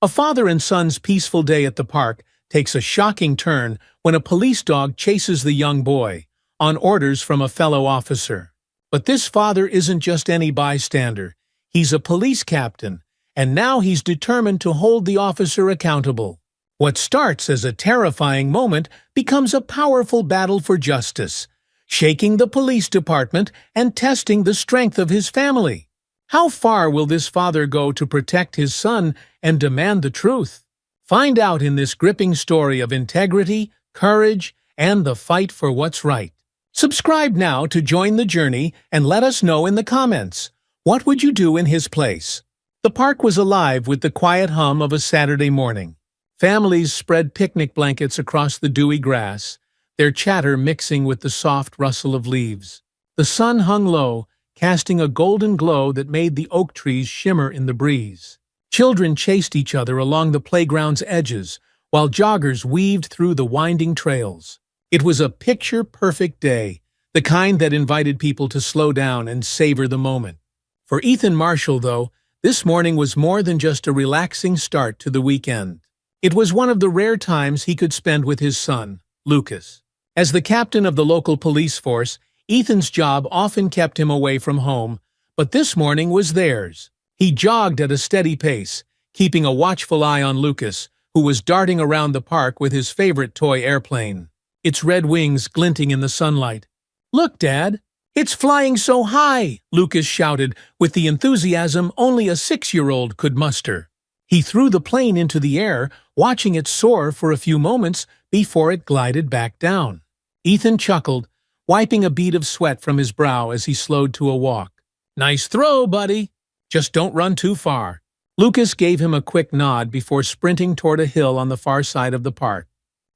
A father and son's peaceful day at the park takes a shocking turn when a police dog chases the young boy, on orders from a fellow officer. But this father isn't just any bystander. He's a police captain, and now he's determined to hold the officer accountable. What starts as a terrifying moment becomes a powerful battle for justice, shaking the police department and testing the strength of his family. How far will this father go to protect his son and demand the truth? Find out in this gripping story of integrity, courage, and the fight for what's right. Subscribe now to join the journey and let us know in the comments. What would you do in his place? The park was alive with the quiet hum of a Saturday morning. Families spread picnic blankets across the dewy grass, their chatter mixing with the soft rustle of leaves. The sun hung low, casting a golden glow that made the oak trees shimmer in the breeze. Children chased each other along the playground's edges, while joggers weaved through the winding trails. It was a picture-perfect day, the kind that invited people to slow down and savor the moment. For Ethan Marshall, though, this morning was more than just a relaxing start to the weekend. It was one of the rare times he could spend with his son, Lucas. As the captain of the local police force, Ethan's job often kept him away from home, but this morning was theirs. He jogged at a steady pace, keeping a watchful eye on Lucas, who was darting around the park with his favorite toy airplane, its red wings glinting in the sunlight. "Look, Dad! It's flying so high!" Lucas shouted with the enthusiasm only a 6-year-old could muster. He threw the plane into the air, watching it soar for a few moments before it glided back down. Ethan chuckled, wiping a bead of sweat from his brow as he slowed to a walk. "Nice throw, buddy. Just don't run too far." Lucas gave him a quick nod before sprinting toward a hill on the far side of the park.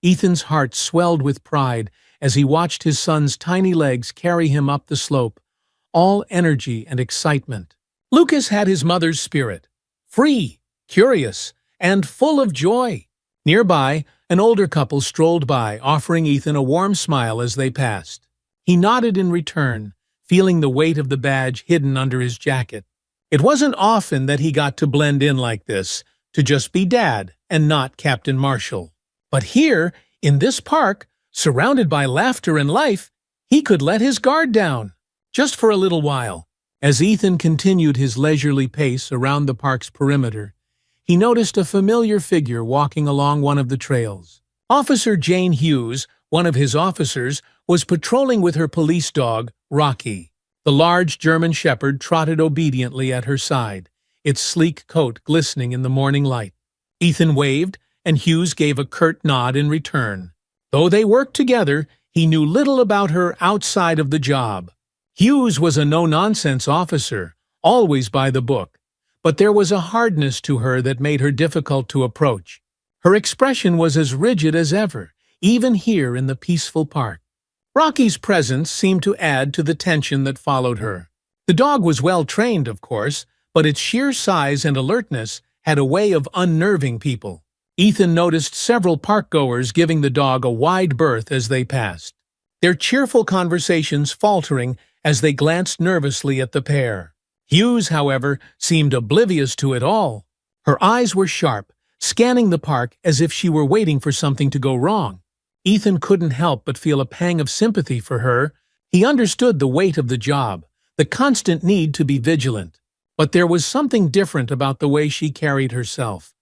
Ethan's heart swelled with pride as he watched his son's tiny legs carry him up the slope, all energy and excitement. Lucas had his mother's spirit, free, curious, and full of joy. Nearby, an older couple strolled by, offering Ethan a warm smile as they passed. He nodded in return, feeling the weight of the badge hidden under his jacket. It wasn't often that he got to blend in like this, to just be Dad and not Captain Marshall. But here, in this park, surrounded by laughter and life, he could let his guard down, just for a little while. As Ethan continued his leisurely pace around the park's perimeter, he noticed a familiar figure walking along one of the trails. Officer Jane Hughes, one of his officers, was patrolling with her police dog, Rocky. The large German shepherd trotted obediently at her side, its sleek coat glistening in the morning light. Ethan waved, and Hughes gave a curt nod in return. Though they worked together, he knew little about her outside of the job. Hughes was a no-nonsense officer, always by the book, but there was a hardness to her that made her difficult to approach. Her expression was as rigid as ever, even here in the peaceful park. Rocky's presence seemed to add to the tension that followed her. The dog was well trained, of course, but its sheer size and alertness had a way of unnerving people. Ethan noticed several park-goers giving the dog a wide berth as they passed, their cheerful conversations faltering as they glanced nervously at the pair. Hughes, however, seemed oblivious to it all. Her eyes were sharp, scanning the park as if she were waiting for something to go wrong. Ethan couldn't help but feel a pang of sympathy for her. He understood the weight of the job, the constant need to be vigilant. But there was something different about the way she carried herself.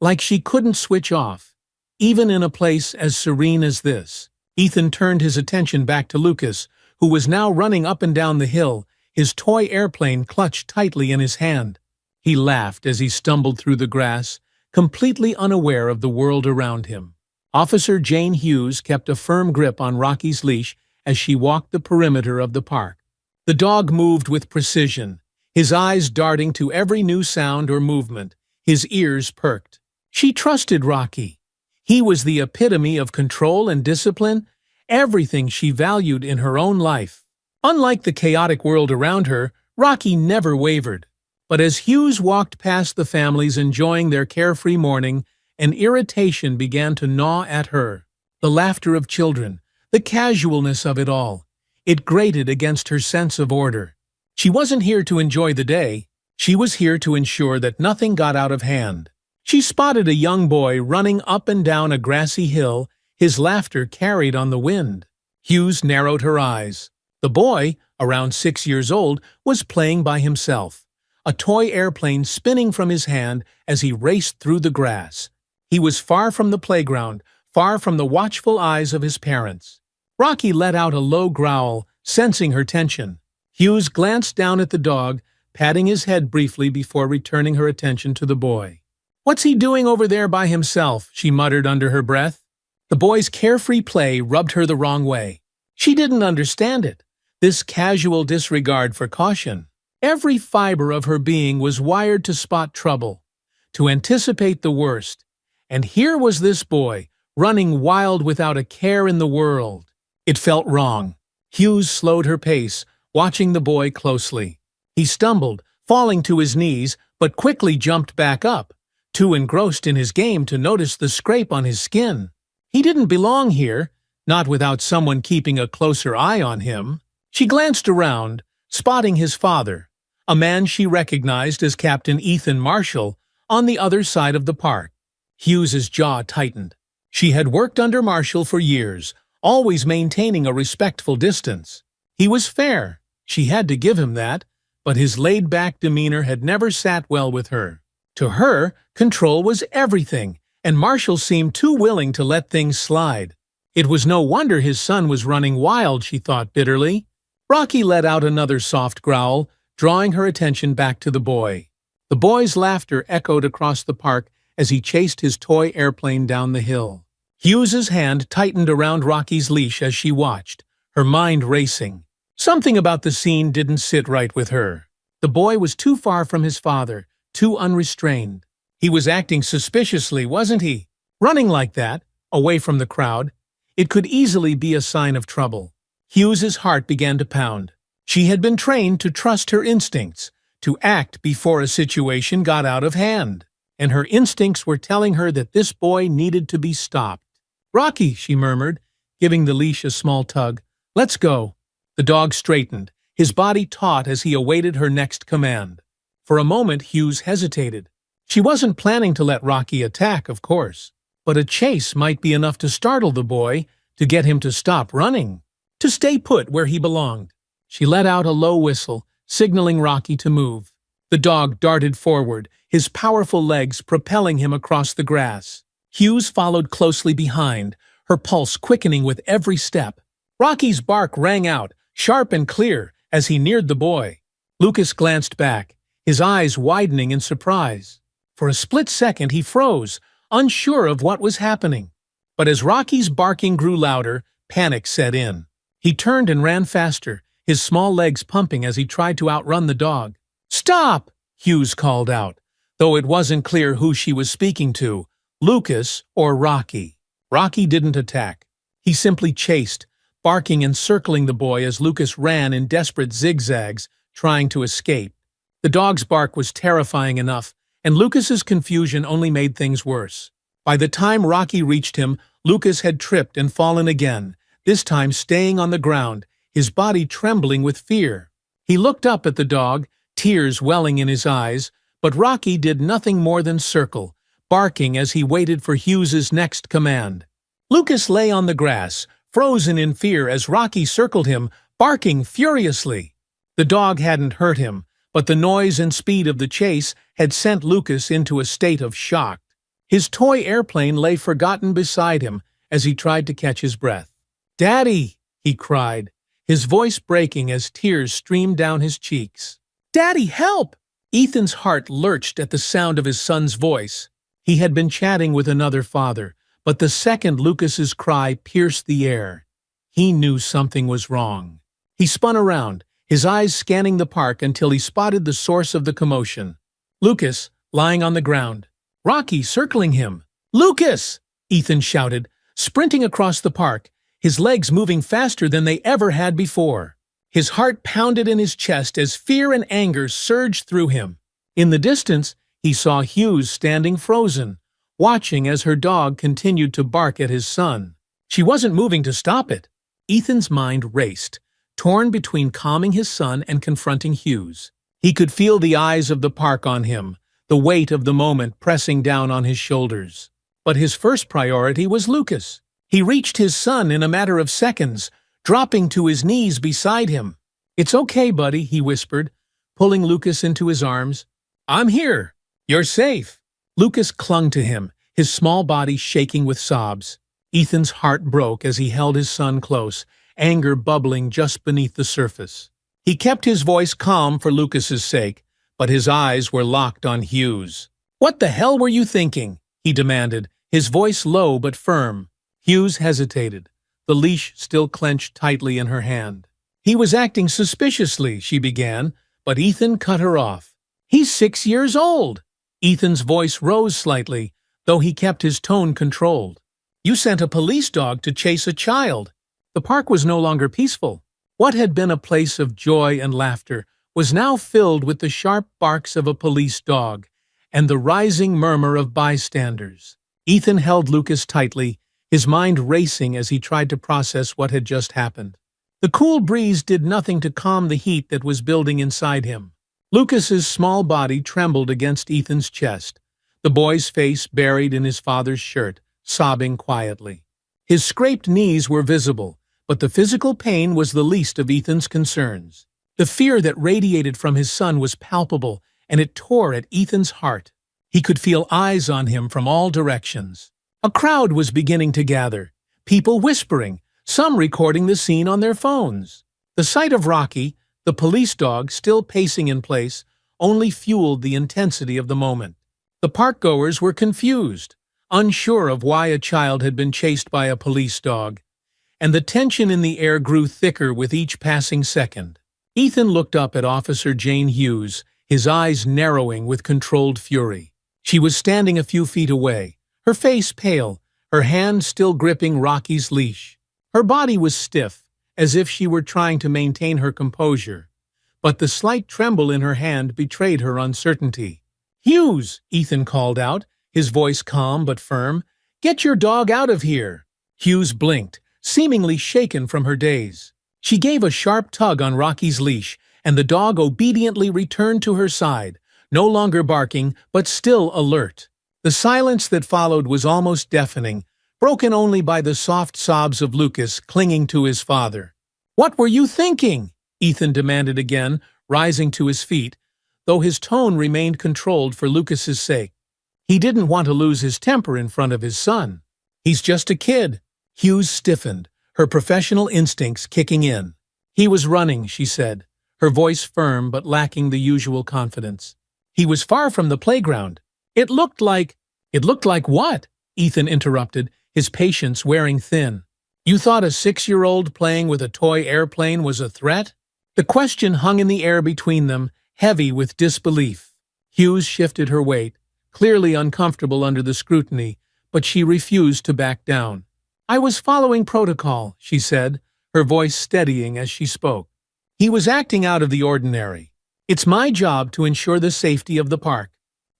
Like she couldn't switch off, even in a place as serene as this. Ethan turned his attention back to Lucas, who was now running up and down the hill, his toy airplane clutched tightly in his hand. He laughed as he stumbled through the grass, completely unaware of the world around him. Officer Jane Hughes kept a firm grip on Rocky's leash as she walked the perimeter of the park. The dog moved with precision, his eyes darting to every new sound or movement, his ears perked. She trusted Rocky. He was the epitome of control and discipline, everything she valued in her own life. Unlike the chaotic world around her, Rocky never wavered. But as Hughes walked past the families enjoying their carefree morning, an irritation began to gnaw at her. The laughter of children, the casualness of it all. It grated against her sense of order. She wasn't here to enjoy the day. She was here to ensure that nothing got out of hand. She spotted a young boy running up and down a grassy hill, his laughter carried on the wind. Hughes narrowed her eyes. The boy, around 6 years old, was playing by himself, a toy airplane spinning from his hand as he raced through the grass. He was far from the playground, far from the watchful eyes of his parents. Rocky let out a low growl, sensing her tension. Hughes glanced down at the dog, patting his head briefly before returning her attention to the boy. "What's he doing over there by himself?" she muttered under her breath. The boy's carefree play rubbed her the wrong way. She didn't understand it, this casual disregard for caution. Every fiber of her being was wired to spot trouble, to anticipate the worst. And here was this boy, running wild without a care in the world. It felt wrong. Hughes slowed her pace, watching the boy closely. He stumbled, falling to his knees, but quickly jumped back up, too engrossed in his game to notice the scrape on his skin. He didn't belong here, not without someone keeping a closer eye on him. She glanced around, spotting his father, a man she recognized as Captain Ethan Marshall, on the other side of the park. Hughes's jaw tightened. She had worked under Marshall for years, always maintaining a respectful distance. He was fair, she had to give him that, but his laid-back demeanor had never sat well with her. To her, control was everything, and Marshall seemed too willing to let things slide. It was no wonder his son was running wild, she thought bitterly. Rocky let out another soft growl, drawing her attention back to the boy. The boy's laughter echoed across the park as he chased his toy airplane down the hill. Hughes's hand tightened around Rocky's leash as she watched, her mind racing. Something about the scene didn't sit right with her. The boy was too far from his father, too unrestrained. He was acting suspiciously, wasn't he? Running like that, away from the crowd. It could easily be a sign of trouble. Hughes's heart began to pound. She had been trained to trust her instincts, to act before a situation got out of hand. And her instincts were telling her that this boy needed to be stopped. "Rocky," she murmured, giving the leash a small tug. "Let's go." The dog straightened, his body taut as he awaited her next command. For a moment, Hughes hesitated. She wasn't planning to let Rocky attack, of course, but a chase might be enough to startle the boy, to get him to stop running, to stay put where he belonged. She let out a low whistle, signaling Rocky to move. The dog darted forward, his powerful legs propelling him across the grass. Hughes followed closely behind, her pulse quickening with every step. Rocky's bark rang out, sharp and clear, as he neared the boy. Lucas glanced back, his eyes widening in surprise. For a split second he froze, unsure of what was happening. But as Rocky's barking grew louder, panic set in. He turned and ran faster, his small legs pumping as he tried to outrun the dog. "Stop!" Hughes called out, though it wasn't clear who she was speaking to, Lucas or Rocky. Rocky didn't attack. He simply chased, barking and circling the boy as Lucas ran in desperate zigzags, trying to escape. The dog's bark was terrifying enough, and Lucas's confusion only made things worse. By the time Rocky reached him, Lucas had tripped and fallen again, this time staying on the ground, his body trembling with fear. He looked up at the dog, tears welling in his eyes, but Rocky did nothing more than circle, barking as he waited for Hughes's next command. Lucas lay on the grass, frozen in fear as Rocky circled him, barking furiously. The dog hadn't hurt him, but the noise and speed of the chase had sent Lucas into a state of shock. His toy airplane lay forgotten beside him as he tried to catch his breath. "Daddy!" he cried, his voice breaking as tears streamed down his cheeks. "Daddy, help!" Ethan's heart lurched at the sound of his son's voice. He had been chatting with another father, but the second Lucas's cry pierced the air, he knew something was wrong. He spun around, his eyes scanning the park until he spotted the source of the commotion. Lucas, lying on the ground. Rocky circling him. "Lucas!" Ethan shouted, sprinting across the park, his legs moving faster than they ever had before. His heart pounded in his chest as fear and anger surged through him. In the distance, he saw Hughes standing frozen, watching as her dog continued to bark at his son. She wasn't moving to stop it. Ethan's mind raced, torn between calming his son and confronting Hughes. He could feel the eyes of the park on him, the weight of the moment pressing down on his shoulders. But his first priority was Lucas. He reached his son in a matter of seconds, dropping to his knees beside him. "It's okay, buddy," he whispered, pulling Lucas into his arms. "I'm here. You're safe." Lucas clung to him, his small body shaking with sobs. Ethan's heart broke as he held his son close, anger bubbling just beneath the surface. He kept his voice calm for Lucas's sake, but his eyes were locked on Hughes. "What the hell were you thinking?" he demanded, his voice low but firm. Hughes hesitated, the leash still clenched tightly in her hand. "He was acting suspiciously," she began, but Ethan cut her off. "He's 6 years old." Ethan's voice rose slightly, though he kept his tone controlled. "You sent a police dog to chase a child." The park was no longer peaceful. What had been a place of joy and laughter was now filled with the sharp barks of a police dog and the rising murmur of bystanders. Ethan held Lucas tightly, his mind racing as he tried to process what had just happened. The cool breeze did nothing to calm the heat that was building inside him. Lucas's small body trembled against Ethan's chest, the boy's face buried in his father's shirt, sobbing quietly. His scraped knees were visible, but the physical pain was the least of Ethan's concerns. The fear that radiated from his son was palpable, and it tore at Ethan's heart. He could feel eyes on him from all directions. A crowd was beginning to gather, people whispering, some recording the scene on their phones. The sight of Rocky, the police dog still pacing in place, only fueled the intensity of the moment. The parkgoers were confused, unsure of why a child had been chased by a police dog, and the tension in the air grew thicker with each passing second. Ethan looked up at Officer Jane Hughes, his eyes narrowing with controlled fury. She was standing a few feet away, her face pale, her hand still gripping Rocky's leash. Her body was stiff, as if she were trying to maintain her composure, but the slight tremble in her hand betrayed her uncertainty. "Hughes," Ethan called out, his voice calm but firm, "get your dog out of here." Hughes blinked, seemingly shaken from her daze. She gave a sharp tug on Rocky's leash, and the dog obediently returned to her side, no longer barking, but still alert. The silence that followed was almost deafening, broken only by the soft sobs of Lucas clinging to his father. "What were you thinking?" Ethan demanded again, rising to his feet, though his tone remained controlled for Lucas's sake. He didn't want to lose his temper in front of his son. "He's just a kid." Hughes stiffened, her professional instincts kicking in. "He was running," she said, her voice firm but lacking the usual confidence. "He was far from the playground. It looked like—" "It looked like what?" Ethan interrupted, his patience wearing thin. "You thought a 6-year-old playing with a toy airplane was a threat?" The question hung in the air between them, heavy with disbelief. Hughes shifted her weight, clearly uncomfortable under the scrutiny, but she refused to back down. "I was following protocol," she said, her voice steadying as she spoke. "He was acting out of the ordinary. It's my job to ensure the safety of the park."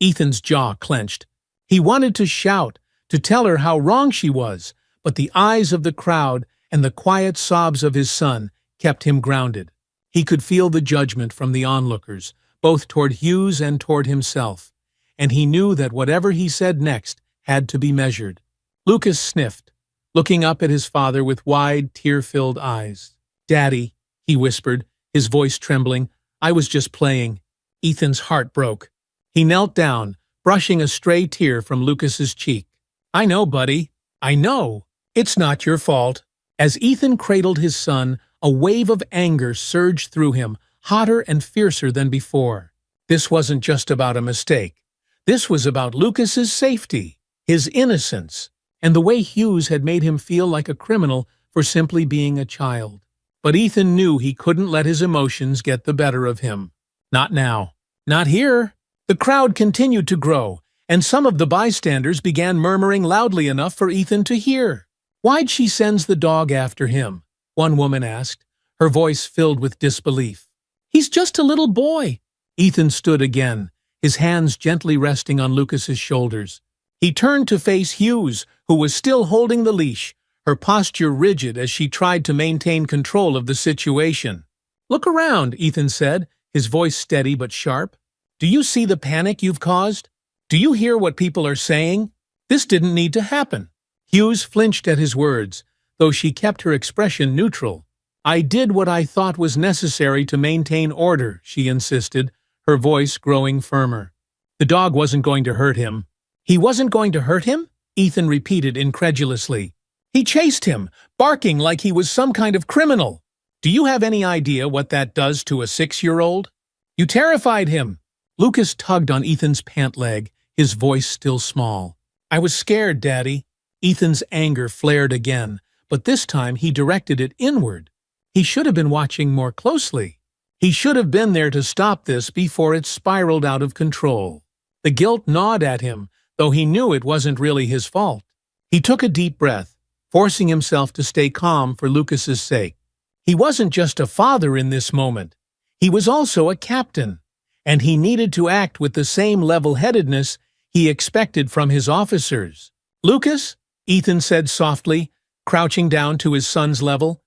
Ethan's jaw clenched. He wanted to shout, to tell her how wrong she was, but the eyes of the crowd and the quiet sobs of his son kept him grounded. He could feel the judgment from the onlookers, both toward Hughes and toward himself, and he knew that whatever he said next had to be measured. Lucas sniffed, looking up at his father with wide, tear-filled eyes. "Daddy," he whispered, his voice trembling, "I was just playing." Ethan's heart broke. He knelt down, brushing a stray tear from Lucas's cheek. "I know, buddy. I know. It's not your fault." As Ethan cradled his son, a wave of anger surged through him, hotter and fiercer than before. This wasn't just about a mistake. This was about Lucas's safety, his innocence, and the way Hughes had made him feel like a criminal for simply being a child. But Ethan knew he couldn't let his emotions get the better of him. Not now. Not here. The crowd continued to grow, and some of the bystanders began murmuring loudly enough for Ethan to hear. "Why'd she send the dog after him?" one woman asked, her voice filled with disbelief. "He's just a little boy." Ethan stood again, his hands gently resting on Lucas's shoulders. He turned to face Hughes, who was still holding the leash, her posture rigid as she tried to maintain control of the situation. "Look around," Ethan said, his voice steady but sharp. Do you see the panic you've caused? Do you hear what people are saying? This didn't need to happen." Hughes flinched at his words, though she kept her expression neutral. "I did what I thought was necessary to maintain order," she insisted, her voice growing firmer. "The dog wasn't going to hurt him." "He wasn't going to hurt him?" Ethan repeated incredulously. "He chased him, barking like he was some kind of criminal. Do you have any idea what that does to a 6-year-old? You terrified him." Lucas tugged on Ethan's pant leg, his voice still small. "I was scared, Daddy." Ethan's anger flared again, but this time he directed it inward. He should have been watching more closely. He should have been there to stop this before it spiraled out of control. The guilt gnawed at him, though he knew it wasn't really his fault. He took a deep breath, forcing himself to stay calm for Lucas's sake. He wasn't just a father in this moment. He was also a captain, and he needed to act with the same level-headedness he expected from his officers. "Lucas," Ethan said softly, crouching down to his son's level,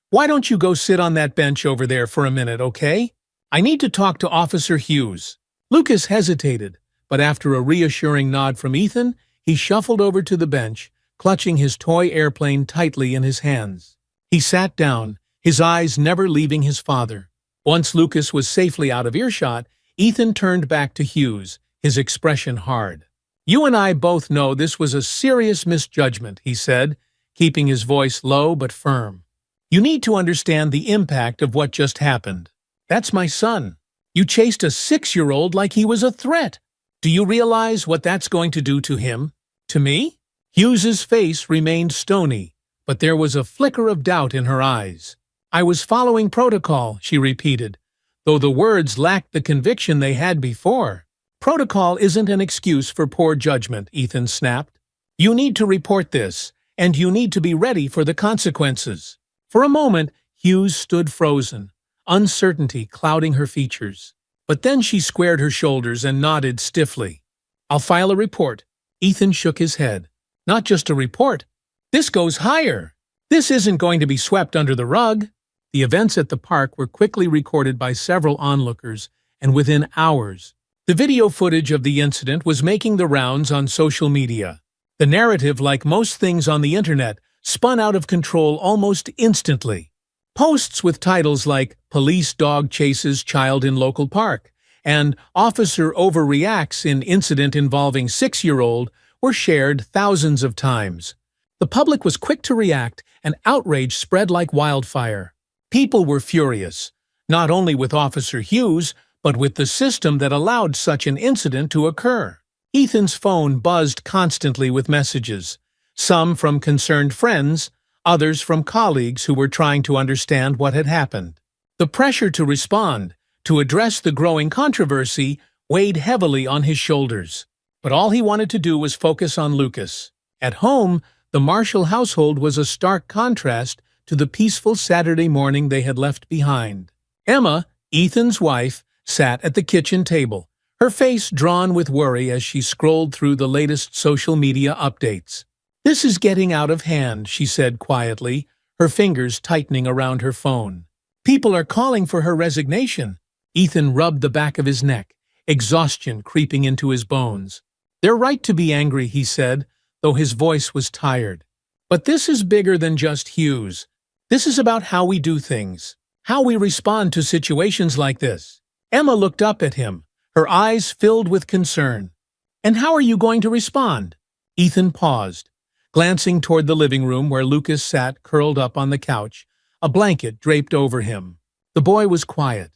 "why don't you go sit on that bench over there for a minute, okay? I need to talk to Officer Hughes." Lucas hesitated, but after a reassuring nod from Ethan, he shuffled over to the bench, clutching his toy airplane tightly in his hands. He sat down, his eyes never leaving his father. Once Lucas was safely out of earshot, Ethan turned back to Hughes, his expression hard. "You and I both know this was a serious misjudgment," he said, keeping his voice low but firm. "You need to understand the impact of what just happened. That's my son. You chased a 6-year-old like he was a threat. Do you realize what that's going to do to him? To me?" Hughes's face remained stony, but there was a flicker of doubt in her eyes. "I was following protocol," she repeated, though the words lacked the conviction they had before. "Protocol isn't an excuse for poor judgment," Ethan snapped. "You need to report this, and you need to be ready for the consequences." For a moment, Hughes stood frozen, uncertainty clouding her features. But then she squared her shoulders and nodded stiffly. "I'll file a report." Ethan shook his head. "Not just a report. This goes higher. This isn't going to be swept under the rug." The events at the park were quickly recorded by several onlookers, and within hours, the video footage of the incident was making the rounds on social media. The narrative, like most things on the internet, spun out of control almost instantly. Posts with titles like "Police Dog Chases Child in Local Park" and "Officer Overreacts in Incident Involving 6-Year-Old" were shared thousands of times. The public was quick to react, and outrage spread like wildfire. People were furious, not only with Officer Hughes, but with the system that allowed such an incident to occur. Ethan's phone buzzed constantly with messages, some from concerned friends, others from colleagues who were trying to understand what had happened. The pressure to respond, to address the growing controversy, weighed heavily on his shoulders. But all he wanted to do was focus on Lucas. At home, the Marshall household was a stark contrast to the peaceful Saturday morning they had left behind. Emma, Ethan's wife, sat at the kitchen table, her face drawn with worry as she scrolled through the latest social media updates. "This is getting out of hand," she said quietly, her fingers tightening around her phone. "People are calling for her resignation." Ethan rubbed the back of his neck, exhaustion creeping into his bones. "They're right to be angry," he said, though his voice was tired. "But this is bigger than just Hughes. This is about how we do things, how we respond to situations like this." Emma looked up at him, her eyes filled with concern. "And how are you going to respond?" Ethan paused, glancing toward the living room where Lucas sat curled up on the couch, a blanket draped over him. The boy was quiet,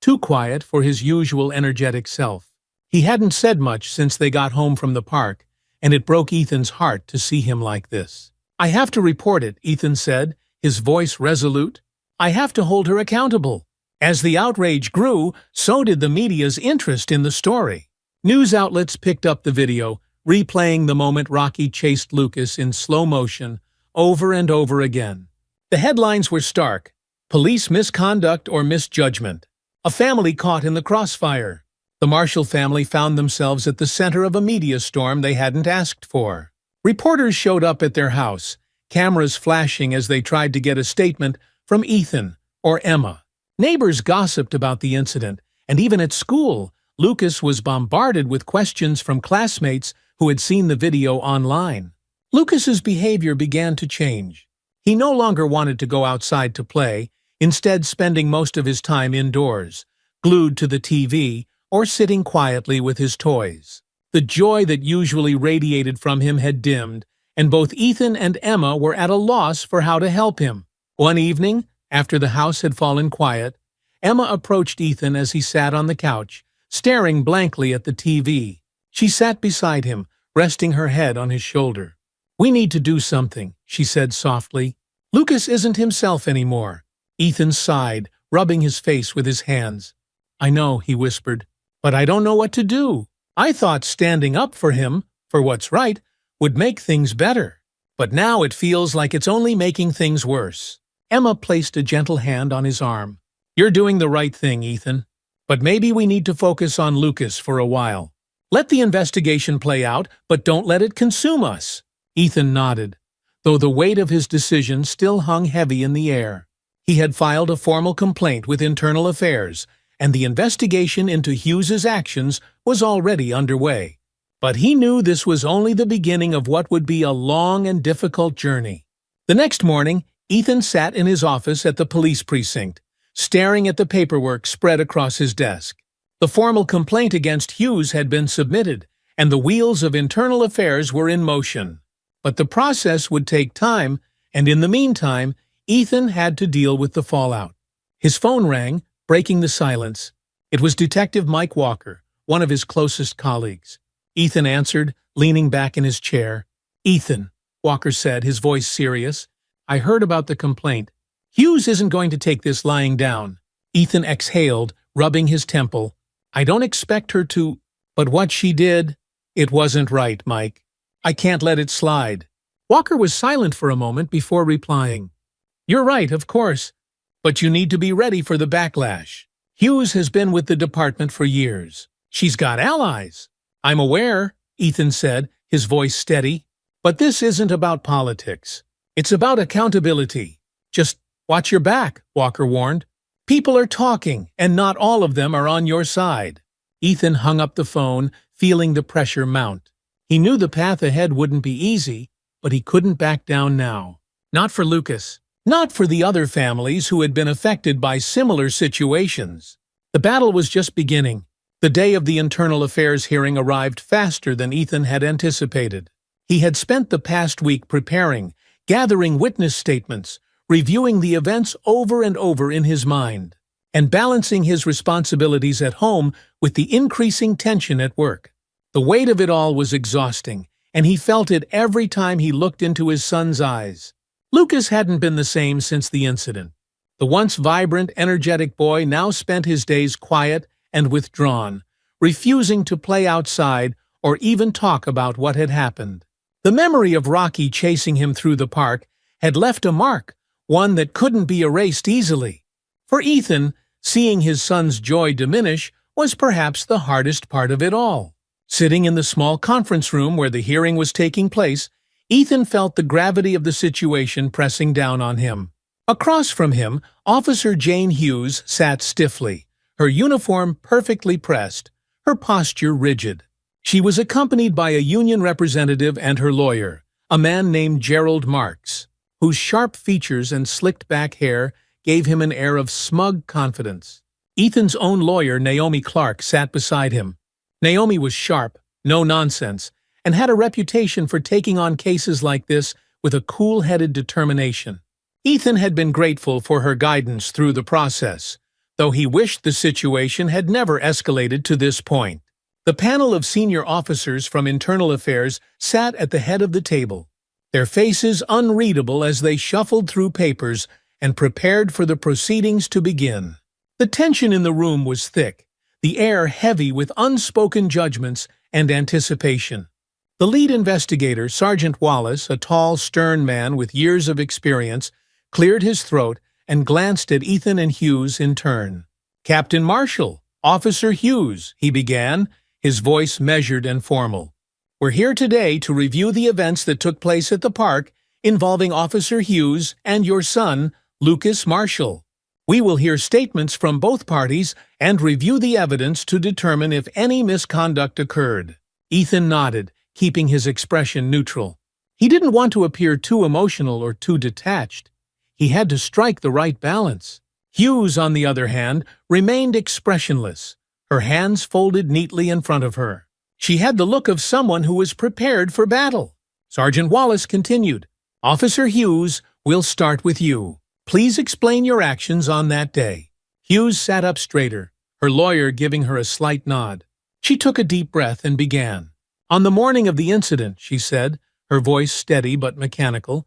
too quiet for his usual energetic self. He hadn't said much since they got home from the park, and it broke Ethan's heart to see him like this. "I have to report it," Ethan said, his voice resolute. "I have to hold her accountable." As the outrage grew, so did the media's interest in the story. News outlets picked up the video, replaying the moment Rocky chased Lucas in slow motion over and over again. The headlines were stark: "Police misconduct or misjudgment. A family caught in the crossfire." The Marshall family found themselves at the center of a media storm they hadn't asked for. Reporters showed up at their house, cameras flashing as they tried to get a statement from Ethan or Emma. Neighbors gossiped about the incident, and even at school, Lucas was bombarded with questions from classmates who had seen the video online. Lucas's behavior began to change. He no longer wanted to go outside to play, instead spending most of his time indoors, glued to the TV or sitting quietly with his toys. The joy that usually radiated from him had dimmed, and both Ethan and Emma were at a loss for how to help him. One evening, after the house had fallen quiet, Emma approached Ethan as he sat on the couch, staring blankly at the TV. She sat beside him, resting her head on his shoulder. "We need to do something," she said softly. "Lucas isn't himself anymore." Ethan sighed, rubbing his face with his hands. "I know," he whispered, "but I don't know what to do. I thought standing up for him, for what's right, would make things better. But now it feels like it's only making things worse." Emma placed a gentle hand on his arm. "You're doing the right thing, Ethan. But maybe we need to focus on Lucas for a while. Let the investigation play out, but don't let it consume us." Ethan nodded, though the weight of his decision still hung heavy in the air. He had filed a formal complaint with Internal Affairs, and the investigation into Hughes's actions was already underway. But he knew this was only the beginning of what would be a long and difficult journey. The next morning, Ethan sat in his office at the police precinct, staring at the paperwork spread across his desk. The formal complaint against Hughes had been submitted, and the wheels of Internal Affairs were in motion. But the process would take time, and in the meantime, Ethan had to deal with the fallout. His phone rang, breaking the silence. It was Detective Mike Walker, one of his closest colleagues. Ethan answered, leaning back in his chair. "Ethan," Walker said, his voice serious, "I heard about the complaint. Hughes isn't going to take this lying down." Ethan exhaled, rubbing his temple. "I don't expect her to, but what she did, it wasn't right, Mike. I can't let it slide." Walker was silent for a moment before replying. "You're right, of course, but you need to be ready for the backlash. Hughes has been with the department for years. She's got allies." "I'm aware," Ethan said, his voice steady. "But this isn't about politics. It's about accountability. Just watch your back," Walker warned. "People are talking, and not all of them are on your side." Ethan hung up the phone, feeling the pressure mount. He knew the path ahead wouldn't be easy, but he couldn't back down now. Not for Lucas. Not for the other families who had been affected by similar situations. The battle was just beginning. The day of the Internal Affairs hearing arrived faster than Ethan had anticipated. He had spent the past week preparing, gathering witness statements, reviewing the events over and over in his mind, and balancing his responsibilities at home with the increasing tension at work. The weight of it all was exhausting, and he felt it every time he looked into his son's eyes. Lucas hadn't been the same since the incident. The once vibrant, energetic boy now spent his days quiet and withdrawn, refusing to play outside or even talk about what had happened. The memory of Rocky chasing him through the park had left a mark, one that couldn't be erased easily. For Ethan, seeing his son's joy diminish was perhaps the hardest part of it all. Sitting in the small conference room where the hearing was taking place, Ethan felt the gravity of the situation pressing down on him. Across from him, Officer Jane Hughes sat stiffly, her uniform perfectly pressed, her posture rigid. She was accompanied by a union representative and her lawyer, a man named Gerald Marks, whose sharp features and slicked-back hair gave him an air of smug confidence. Ethan's own lawyer, Naomi Clark, sat beside him. Naomi was sharp, no nonsense, and had a reputation for taking on cases like this with a cool-headed determination. Ethan had been grateful for her guidance through the process, though he wished the situation had never escalated to this point. The panel of senior officers from Internal Affairs sat at the head of the table, their faces unreadable as they shuffled through papers and prepared for the proceedings to begin. The tension in the room was thick, the air heavy with unspoken judgments and anticipation. The lead investigator, Sergeant Wallace, a tall, stern man with years of experience, cleared his throat and glanced at Ethan and Hughes in turn. "Captain Marshall, Officer Hughes," he began, his voice measured and formal. "We're here today to review the events that took place at the park involving Officer Hughes and your son, Lucas Marshall." We will hear statements from both parties and review the evidence to determine if any misconduct occurred. Ethan nodded, keeping his expression neutral. He didn't want to appear too emotional or too detached. He had to strike the right balance. Hughes, on the other hand, remained expressionless, her hands folded neatly in front of her. She had the look of someone who was prepared for battle. Sergeant Wallace continued, "Officer Hughes, we'll start with you. Please explain your actions on that day." Hughes sat up straighter, her lawyer giving her a slight nod. She took a deep breath and began. "On the morning of the incident," she said, her voice steady but mechanical,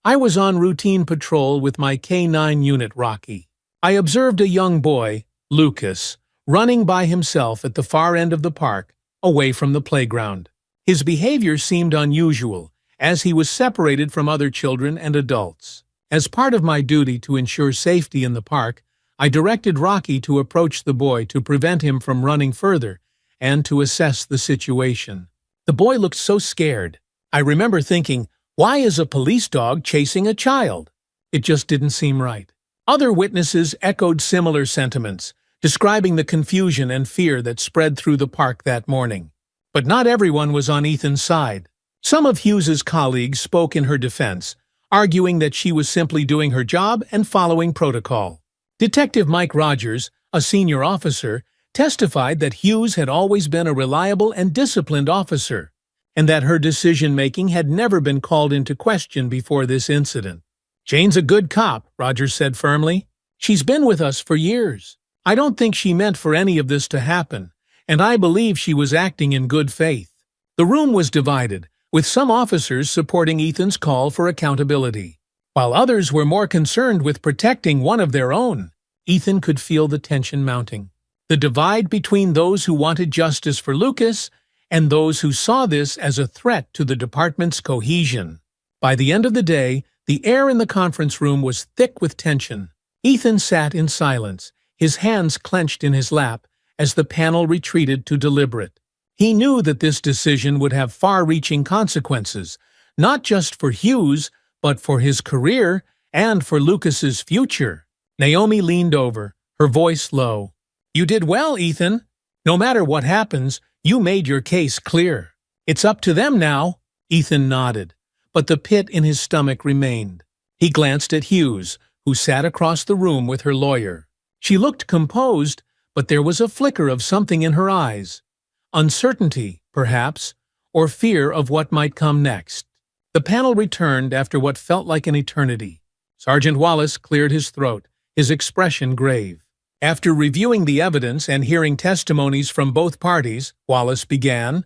"I was on routine patrol with my K-9 unit, Rocky. I observed a young boy, Lucas, running by himself at the far end of the park, away from the playground. His behavior seemed unusual, as he was separated from other children and adults. As part of my duty to ensure safety in the park, I directed Rocky to approach the boy to prevent him from running further and to assess the situation. The boy looked so scared. I remember thinking, why is a police dog chasing a child? It just didn't seem right." Other witnesses echoed similar sentiments, describing the confusion and fear that spread through the park that morning. But not everyone was on Ethan's side. Some of Hughes's colleagues spoke in her defense, arguing that she was simply doing her job and following protocol. Detective Mike Rogers, a senior officer, testified that Hughes had always been a reliable and disciplined officer, and that her decision-making had never been called into question before this incident. "Jane's a good cop," Rogers said firmly. "She's been with us for years. I don't think she meant for any of this to happen, and I believe she was acting in good faith." The room was divided, with some officers supporting Ethan's call for accountability, while others were more concerned with protecting one of their own. Ethan could feel the tension mounting. The divide between those who wanted justice for Lucas and those who saw this as a threat to the department's cohesion. By the end of the day, the air in the conference room was thick with tension. Ethan sat in silence, his hands clenched in his lap as the panel retreated to deliberate. He knew that this decision would have far-reaching consequences, not just for Hughes, but for his career and for Lucas's future. Naomi leaned over, her voice low. "You did well, Ethan. No matter what happens, you made your case clear. It's up to them now." Ethan nodded, but the pit in his stomach remained. He glanced at Hughes, who sat across the room with her lawyer. She looked composed, but there was a flicker of something in her eyes. Uncertainty, perhaps, or fear of what might come next. The panel returned after what felt like an eternity. Sergeant Wallace cleared his throat, his expression grave. After reviewing the evidence and hearing testimonies from both parties, Wallace began,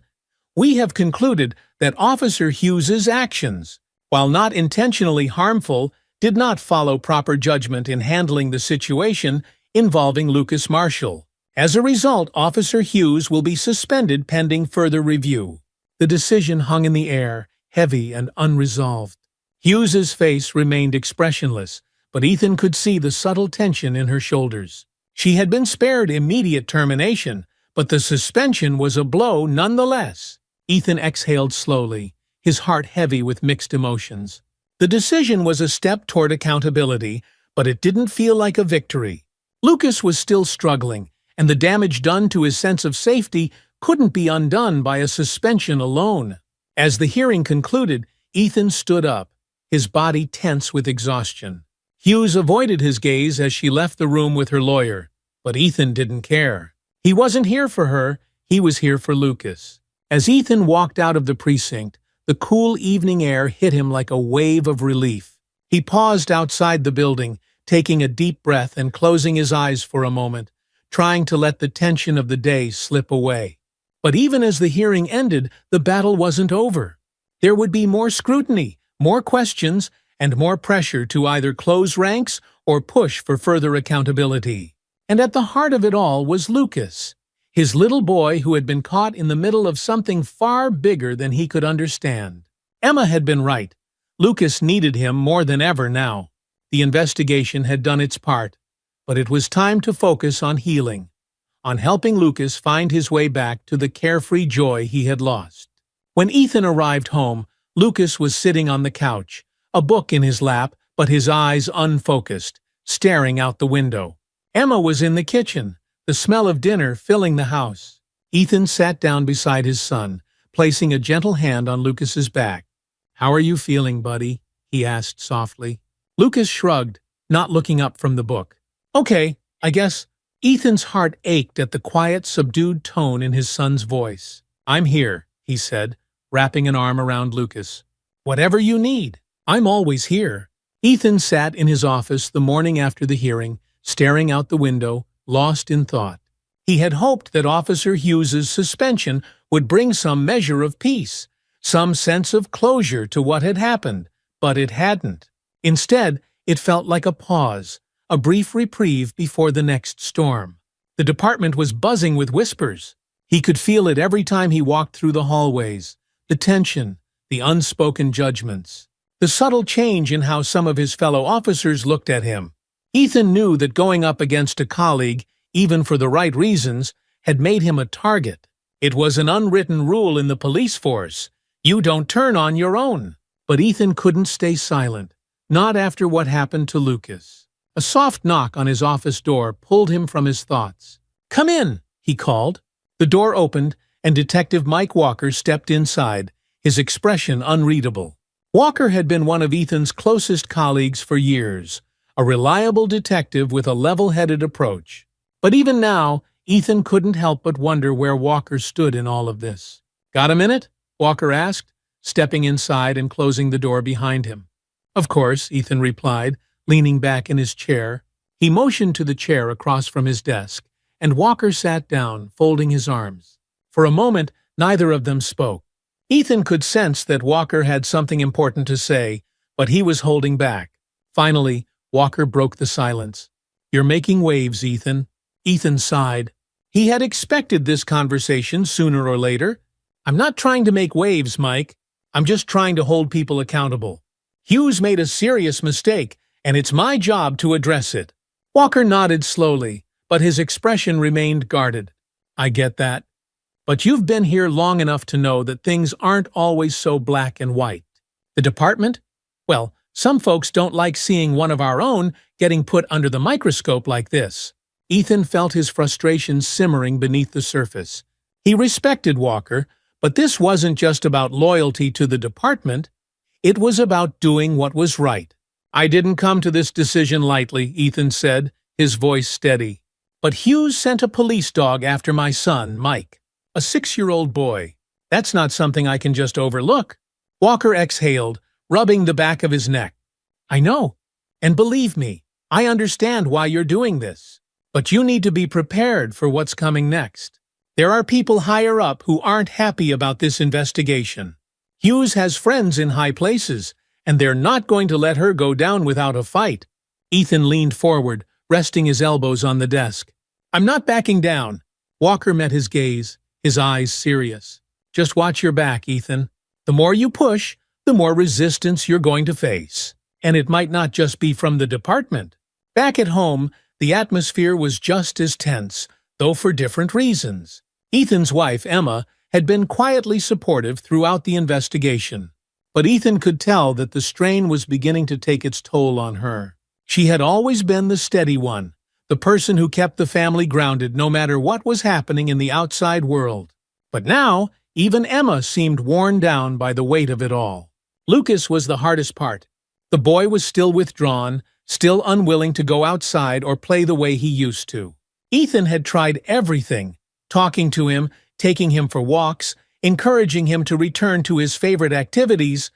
"We have concluded that Officer Hughes's actions, while not intentionally harmful, did not follow proper judgment in handling the situation involving Lucas Marshall. As a result, Officer Hughes will be suspended pending further review." The decision hung in the air, heavy and unresolved. Hughes's face remained expressionless, but Ethan could see the subtle tension in her shoulders. She had been spared immediate termination, but the suspension was a blow nonetheless. Ethan exhaled slowly, his heart heavy with mixed emotions. The decision was a step toward accountability, but it didn't feel like a victory. Lucas was still struggling, and the damage done to his sense of safety couldn't be undone by a suspension alone. As the hearing concluded, Ethan stood up, his body tense with exhaustion. Hughes avoided his gaze as she left the room with her lawyer, but Ethan didn't care. He wasn't here for her, he was here for Lucas. As Ethan walked out of the precinct, the cool evening air hit him like a wave of relief. He paused outside the building, taking a deep breath and closing his eyes for a moment, trying to let the tension of the day slip away. But even as the hearing ended, the battle wasn't over. There would be more scrutiny, more questions, and more pressure to either close ranks or push for further accountability. And at the heart of it all was Lucas, his little boy who had been caught in the middle of something far bigger than he could understand. Emma had been right. Lucas needed him more than ever now. The investigation had done its part, but it was time to focus on healing, on helping Lucas find his way back to the carefree joy he had lost. When Ethan arrived home, Lucas was sitting on the couch, a book in his lap, but his eyes unfocused, staring out the window. Emma was in the kitchen, the smell of dinner filling the house. Ethan sat down beside his son, placing a gentle hand on Lucas's back. "How are you feeling, buddy?" he asked softly. Lucas shrugged, not looking up from the book. "Okay, I guess." Ethan's heart ached at the quiet, subdued tone in his son's voice. "I'm here," he said, wrapping an arm around Lucas. "Whatever you need, I'm always here." Ethan sat in his office the morning after the hearing, staring out the window, lost in thought. He had hoped that Officer Hughes's suspension would bring some measure of peace, some sense of closure to what had happened, but it hadn't. Instead, it felt like a pause, a brief reprieve before the next storm. The department was buzzing with whispers. He could feel it every time he walked through the hallways, the tension, the unspoken judgments, the subtle change in how some of his fellow officers looked at him. Ethan knew that going up against a colleague, even for the right reasons, had made him a target. It was an unwritten rule in the police force. You don't turn on your own. But Ethan couldn't stay silent, not after what happened to Lucas. A soft knock on his office door pulled him from his thoughts. "Come in," he called. The door opened, and Detective Mike Walker stepped inside, his expression unreadable. Walker had been one of Ethan's closest colleagues for years, a reliable detective with a level-headed approach. But even now, Ethan couldn't help but wonder where Walker stood in all of this. "Got a minute?" Walker asked, stepping inside and closing the door behind him. "Of course," Ethan replied, leaning back in his chair. He motioned to the chair across from his desk, and Walker sat down, folding his arms. For a moment, neither of them spoke. Ethan could sense that Walker had something important to say, but he was holding back. Finally, Walker broke the silence. "You're making waves, Ethan." Ethan sighed. He had expected this conversation sooner or later. "I'm not trying to make waves, Mike. I'm just trying to hold people accountable. Hughes made a serious mistake, and it's my job to address it." Walker nodded slowly, but his expression remained guarded. "I get that. But you've been here long enough to know that things aren't always so black and white. The department? Well, some folks don't like seeing one of our own getting put under the microscope like this." Ethan felt his frustration simmering beneath the surface. He respected Walker, but this wasn't just about loyalty to the department. It was about doing what was right. "I didn't come to this decision lightly," Ethan said, his voice steady. "But Hughes sent a police dog after my son, Mike, a 6-year-old boy. That's not something I can just overlook." Walker exhaled, rubbing the back of his neck. "I know. And believe me, I understand why you're doing this. But you need to be prepared for what's coming next. There are people higher up who aren't happy about this investigation. Hughes has friends in high places, and they're not going to let her go down without a fight." Ethan leaned forward, resting his elbows on the desk. "I'm not backing down." Walker met his gaze, his eyes serious. "Just watch your back, Ethan. The more you push, the more resistance you're going to face. And it might not just be from the department." Back at home, the atmosphere was just as tense, though for different reasons. Ethan's wife, Emma, had been quietly supportive throughout the investigation. But Ethan could tell that the strain was beginning to take its toll on her. She had always been the steady one, the person who kept the family grounded no matter what was happening in the outside world. But now, even Emma seemed worn down by the weight of it all. Lucas was the hardest part. The boy was still withdrawn, still unwilling to go outside or play the way he used to. Ethan had tried everything, talking to him, taking him for walks, encouraging him to return to his favorite activities,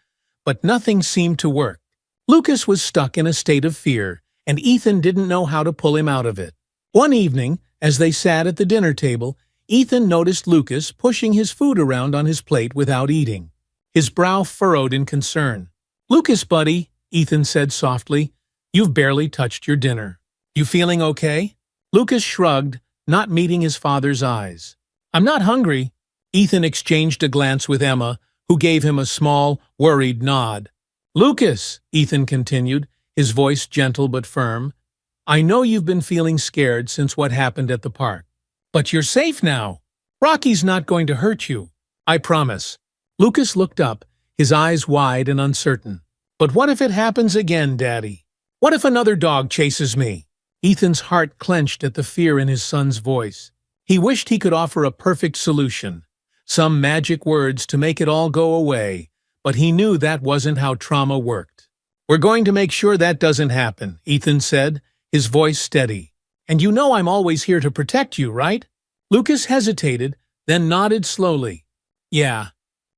but nothing seemed to work. Lucas was stuck in a state of fear, and Ethan didn't know how to pull him out of it. One evening, as they sat at the dinner table, Ethan noticed Lucas pushing his food around on his plate without eating. His brow furrowed in concern. "Lucas, buddy," Ethan said softly, "you've barely touched your dinner. You feeling okay?" Lucas shrugged, not meeting his father's eyes. "I'm not hungry." Ethan exchanged a glance with Emma, who gave him a small, worried nod. "Lucas," Ethan continued, his voice gentle but firm, "I know you've been feeling scared since what happened at the park. But you're safe now. Rocky's not going to hurt you. I promise." Lucas looked up, his eyes wide and uncertain. "But what if it happens again, Daddy?" What if another dog chases me? Ethan's heart clenched at the fear in his son's voice. He wished he could offer a perfect solution, some magic words to make it all go away, but he knew that wasn't how trauma worked. "We're going to make sure that doesn't happen," Ethan said, his voice steady. "And you know I'm always here to protect you, right?" Lucas hesitated, then nodded slowly. "Yeah."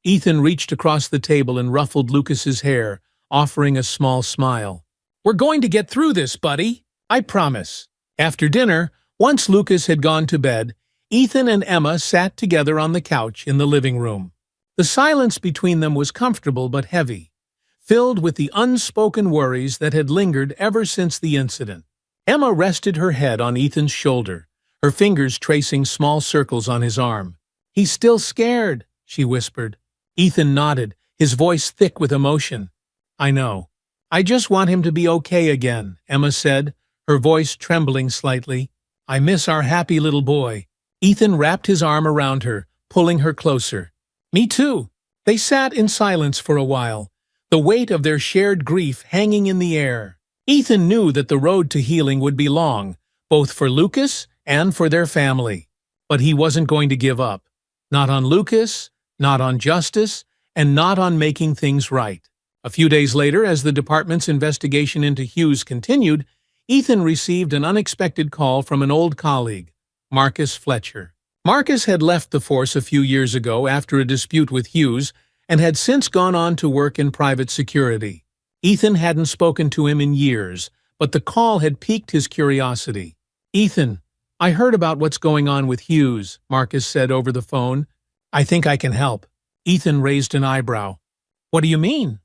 Ethan reached across the table and ruffled Lucas's hair, offering a small smile. "We're going to get through this, buddy. I promise." After dinner, once Lucas had gone to bed, Ethan and Emma sat together on the couch in the living room. The silence between them was comfortable but heavy, filled with the unspoken worries that had lingered ever since the incident. Emma rested her head on Ethan's shoulder, her fingers tracing small circles on his arm. "He's still scared," she whispered. Ethan nodded, his voice thick with emotion. "I know. I just want him to be okay again," Emma said, her voice trembling slightly. "I miss our happy little boy." Ethan wrapped his arm around her, pulling her closer. "Me too." They sat in silence for a while, the weight of their shared grief hanging in the air. Ethan knew that the road to healing would be long, both for Lucas and for their family. But he wasn't going to give up. Not on Lucas, not on justice, and not on making things right. A few days later, as the department's investigation into Hughes continued, Ethan received an unexpected call from an old colleague, Marcus Fletcher. Marcus had left the force a few years ago after a dispute with Hughes and had since gone on to work in private security. Ethan hadn't spoken to him in years, but the call had piqued his curiosity. "Ethan, I heard about what's going on with Hughes," Marcus said over the phone. "I think I can help." Ethan raised an eyebrow. "What do you mean?"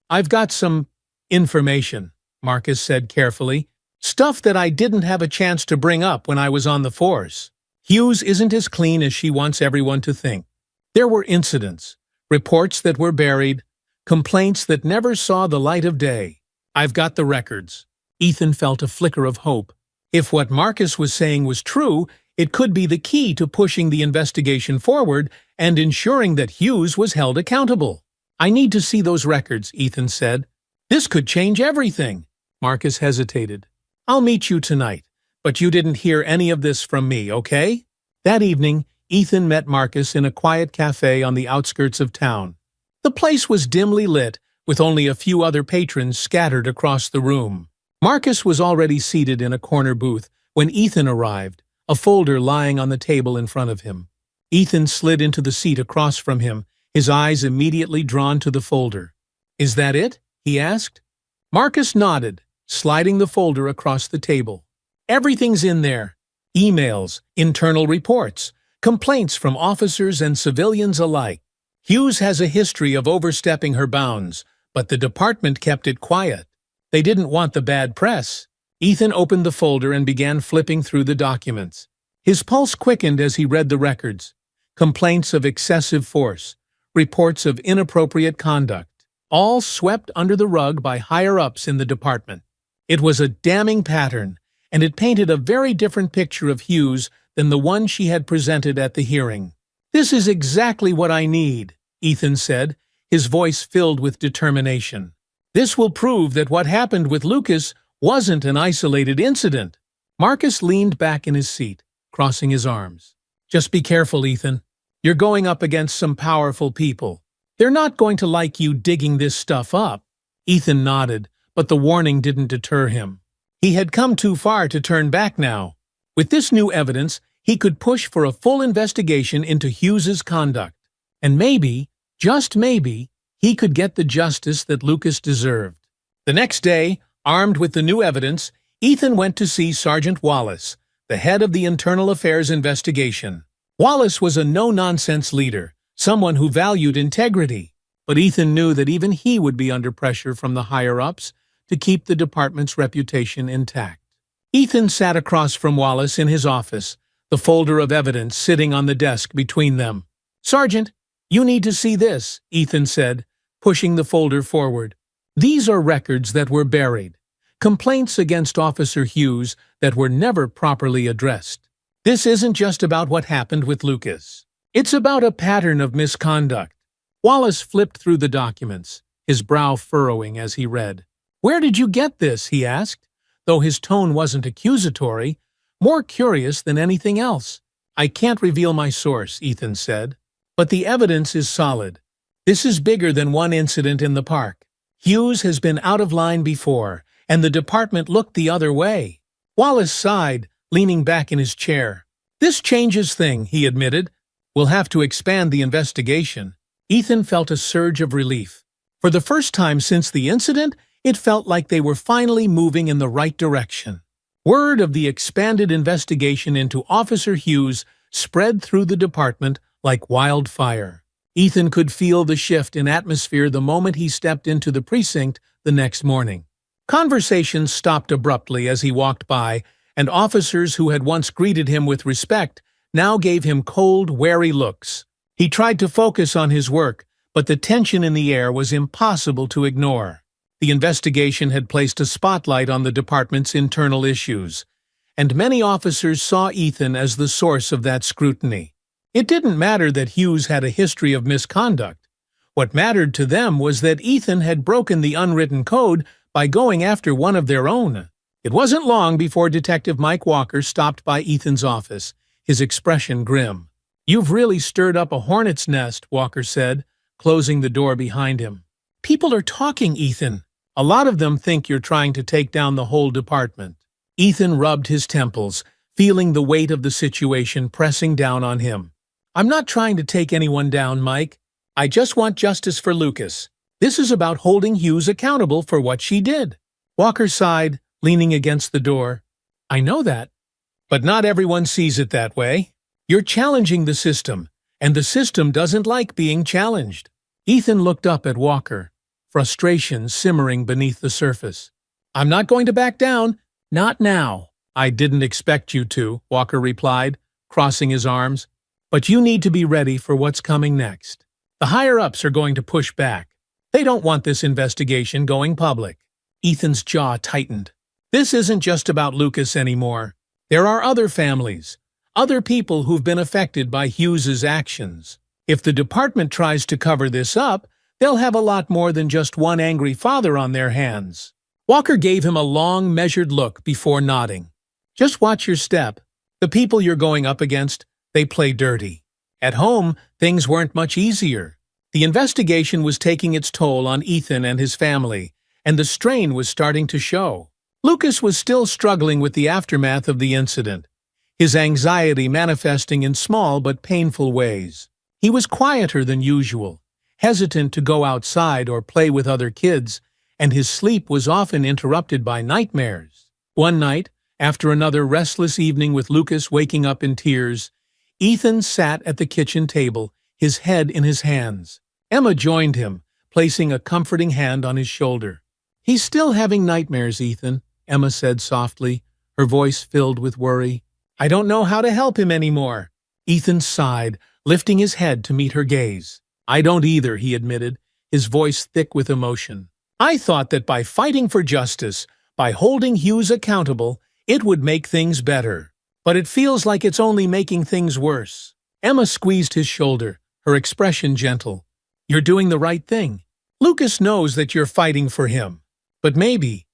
"I've got some information," Marcus said carefully. "Stuff that I didn't have a chance to bring up when I was on the force. Hughes isn't as clean as she wants everyone to think. There were incidents, reports that were buried, complaints that never saw the light of day. I've got the records." Ethan felt a flicker of hope. If what Marcus was saying was true, it could be the key to pushing the investigation forward and ensuring that Hughes was held accountable. "I need to see those records," Ethan said. "This could change everything." Marcus hesitated. "I'll meet you tonight, but you didn't hear any of this from me, okay?" That evening, Ethan met Marcus in a quiet cafe on the outskirts of town. The place was dimly lit, with only a few other patrons scattered across the room. Marcus was already seated in a corner booth when Ethan arrived, a folder lying on the table in front of him. Ethan slid into the seat across from him, his eyes immediately drawn to the folder. "Is that it?" he asked. Marcus nodded, sliding the folder across the table. "Everything's in there. Emails, internal reports, complaints from officers and civilians alike. Hughes has a history of overstepping her bounds, but the department kept it quiet. They didn't want the bad press." Ethan opened the folder and began flipping through the documents. His pulse quickened as he read the records. Complaints of excessive force, reports of inappropriate conduct, all swept under the rug by higher-ups in the department. It was a damning pattern, and it painted a very different picture of Hughes than the one she had presented at the hearing. "This is exactly what I need," Ethan said, his voice filled with determination. "This will prove that what happened with Lucas wasn't an isolated incident." Marcus leaned back in his seat, crossing his arms. "Just be careful, Ethan. You're going up against some powerful people. They're not going to like you digging this stuff up." Ethan nodded, but the warning didn't deter him. He had come too far to turn back now. With this new evidence, he could push for a full investigation into Hughes's conduct. And maybe, just maybe, he could get the justice that Lucas deserved. The next day, armed with the new evidence, Ethan went to see Sergeant Wallace, the head of the Internal Affairs investigation. Wallace was a no-nonsense leader, someone who valued integrity. But Ethan knew that even he would be under pressure from the higher-ups to keep the department's reputation intact. Ethan sat across from Wallace in his office, the folder of evidence sitting on the desk between them. "Sergeant, you need to see this," Ethan said, pushing the folder forward. "These are records that were buried, complaints against Officer Hughes that were never properly addressed. This isn't just about what happened with Lucas. It's about a pattern of misconduct." Wallace flipped through the documents, his brow furrowing as he read. "Where did you get this?" he asked, though his tone wasn't accusatory, more curious than anything else. "I can't reveal my source," Ethan said. "But the evidence is solid. This is bigger than one incident in the park. Hughes has been out of line before, and the department looked the other way." Wallace sighed, leaning back in his chair. "This changes things," he admitted. "We'll have to expand the investigation." Ethan felt a surge of relief. For the first time since the incident, it felt like they were finally moving in the right direction. Word of the expanded investigation into Officer Hughes spread through the department like wildfire. Ethan could feel the shift in atmosphere the moment he stepped into the precinct the next morning. Conversations stopped abruptly as he walked by, and officers who had once greeted him with respect now gave him cold, wary looks. He tried to focus on his work, but the tension in the air was impossible to ignore. The investigation had placed a spotlight on the department's internal issues, and many officers saw Ethan as the source of that scrutiny. It didn't matter that Hughes had a history of misconduct. What mattered to them was that Ethan had broken the unwritten code by going after one of their own. It wasn't long before Detective Mike Walker stopped by Ethan's office, his expression grim. "You've really stirred up a hornet's nest," Walker said, closing the door behind him. "People are talking, Ethan. A lot of them think you're trying to take down the whole department." Ethan rubbed his temples, feeling the weight of the situation pressing down on him. "I'm not trying to take anyone down, Mike. I just want justice for Lucas. This is about holding Hughes accountable for what she did." Walker sighed, leaning against the door. "I know that. But not everyone sees it that way. You're challenging the system, and the system doesn't like being challenged." Ethan looked up at Walker, frustration simmering beneath the surface. "I'm not going to back down. Not now." "I didn't expect you to," Walker replied, crossing his arms. "But you need to be ready for what's coming next. The higher-ups are going to push back. They don't want this investigation going public." Ethan's jaw tightened. This isn't just about Lucas anymore. There are other families, other people who've been affected by Hughes's actions. If the department tries to cover this up, they'll have a lot more than just one angry father on their hands. Walker gave him a long, measured look before nodding. "Just watch your step. The people you're going up against, they play dirty. At home, things weren't much easier." The investigation was taking its toll on Ethan and his family, and the strain was starting to show. Lucas was still struggling with the aftermath of the incident, his anxiety manifesting in small but painful ways. He was quieter than usual, hesitant to go outside or play with other kids, and his sleep was often interrupted by nightmares. One night, after another restless evening with Lucas waking up in tears, Ethan sat at the kitchen table, his head in his hands. Emma joined him, placing a comforting hand on his shoulder. "He's still having nightmares, Ethan," Emma said softly, her voice filled with worry. "I don't know how to help him anymore." Ethan sighed, lifting his head to meet her gaze. "I don't either," he admitted, his voice thick with emotion. "I thought that by fighting for justice, by holding Hughes accountable, it would make things better. But it feels like it's only making things worse." Emma squeezed his shoulder, her expression gentle. "You're doing the right thing. Lucas knows that you're fighting for him. But maybe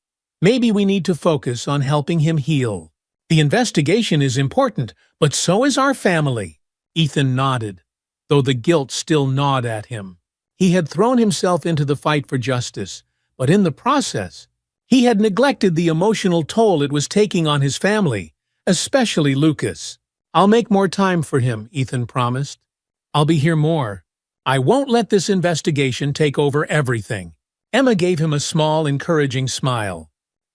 we need to focus on helping him heal. The investigation is important, but so is our family." Ethan nodded, though the guilt still gnawed at him. He had thrown himself into the fight for justice, but in the process, he had neglected the emotional toll it was taking on his family, especially Lucas. "I'll make more time for him," Ethan promised. "I'll be here more. I won't let this investigation take over everything." Emma gave him a small, encouraging smile.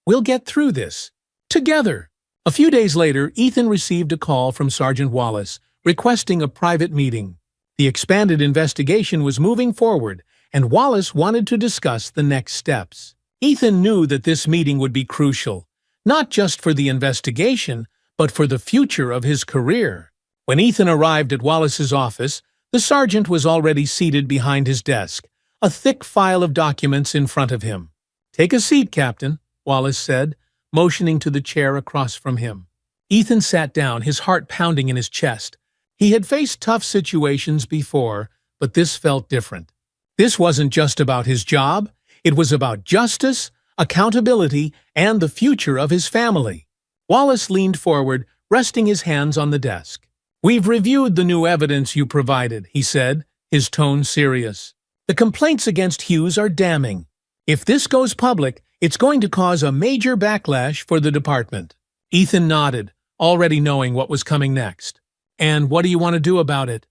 "We'll get through this. Together." A few days later, Ethan received a call from Sergeant Wallace, requesting a private meeting. The expanded investigation was moving forward, and Wallace wanted to discuss the next steps. Ethan knew that this meeting would be crucial, not just for the investigation, but for the future of his career. When Ethan arrived at Wallace's office, the sergeant was already seated behind his desk, a thick file of documents in front of him. "Take a seat, Captain," Wallace said, motioning to the chair across from him. Ethan sat down, his heart pounding in his chest. He had faced tough situations before, but this felt different. This wasn't just about his job. It was about justice, accountability, and the future of his family. Wallace leaned forward, resting his hands on the desk. "We've reviewed the new evidence you provided," he said, his tone serious. "The complaints against Hughes are damning. If this goes public, it's going to cause a major backlash for the department." Ethan nodded, already knowing what was coming next. "And what do you want to do about it?"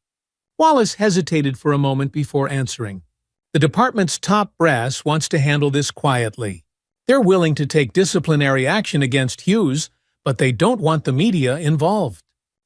Wallace hesitated for a moment before answering. "The department's top brass wants to handle this quietly. They're willing to take disciplinary action against Hughes, but they don't want the media involved.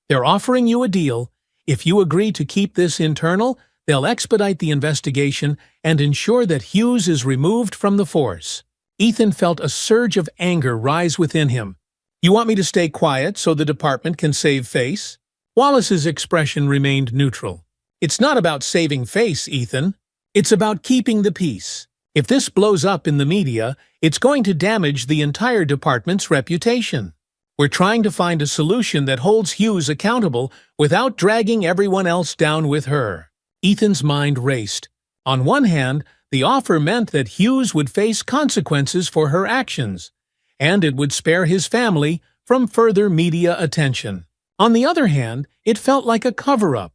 They're offering you a deal. If you agree to keep this internal, they'll expedite the investigation and ensure that Hughes is removed from the force." Ethan felt a surge of anger rise within him. "You want me to stay quiet so the department can save face?" Wallace's expression remained neutral. "It's not about saving face, Ethan. It's about keeping the peace. If this blows up in the media, it's going to damage the entire department's reputation. We're trying to find a solution that holds Hughes accountable without dragging everyone else down with her." Ethan's mind raced. On one hand, the offer meant that Hughes would face consequences for her actions, and it would spare his family from further media attention. On the other hand, it felt like a cover-up,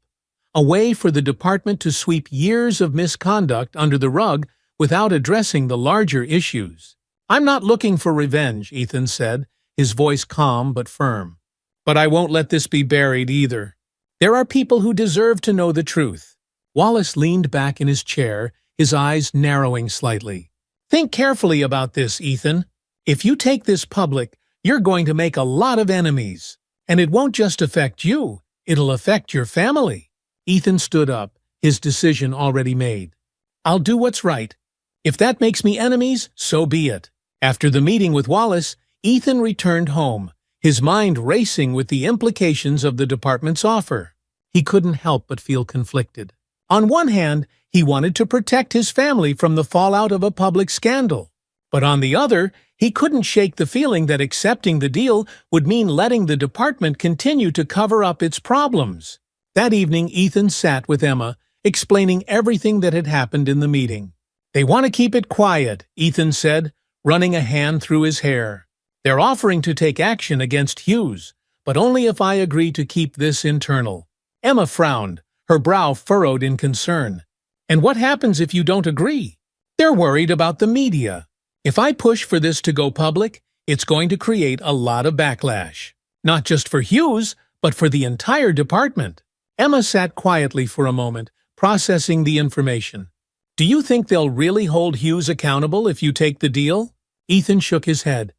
a way for the department to sweep years of misconduct under the rug without addressing the larger issues. "I'm not looking for revenge," Ethan said, his voice calm but firm. "But I won't let this be buried either. There are people who deserve to know the truth." Wallace leaned back in his chair, his eyes narrowing slightly. "Think carefully about this, Ethan. If you take this public, you're going to make a lot of enemies. And it won't just affect you, it'll affect your family." Ethan stood up, his decision already made. "I'll do what's right. If that makes me enemies, so be it." After the meeting with Wallace, Ethan returned home, his mind racing with the implications of the department's offer. He couldn't help but feel conflicted. On one hand, he wanted to protect his family from the fallout of a public scandal. But on the other, he couldn't shake the feeling that accepting the deal would mean letting the department continue to cover up its problems. That evening, Ethan sat with Emma, explaining everything that had happened in the meeting. "They want to keep it quiet," Ethan said, running a hand through his hair. "They're offering to take action against Hughes, but only if I agree to keep this internal." Emma frowned, her brow furrowed in concern. "And what happens if you don't agree?" "They're worried about the media. If I push for this to go public, it's going to create a lot of backlash. Not just for Hughes, but for the entire department." Emma sat quietly for a moment, processing the information. "Do you think they'll really hold Hughes accountable if you take the deal?" Ethan shook his head.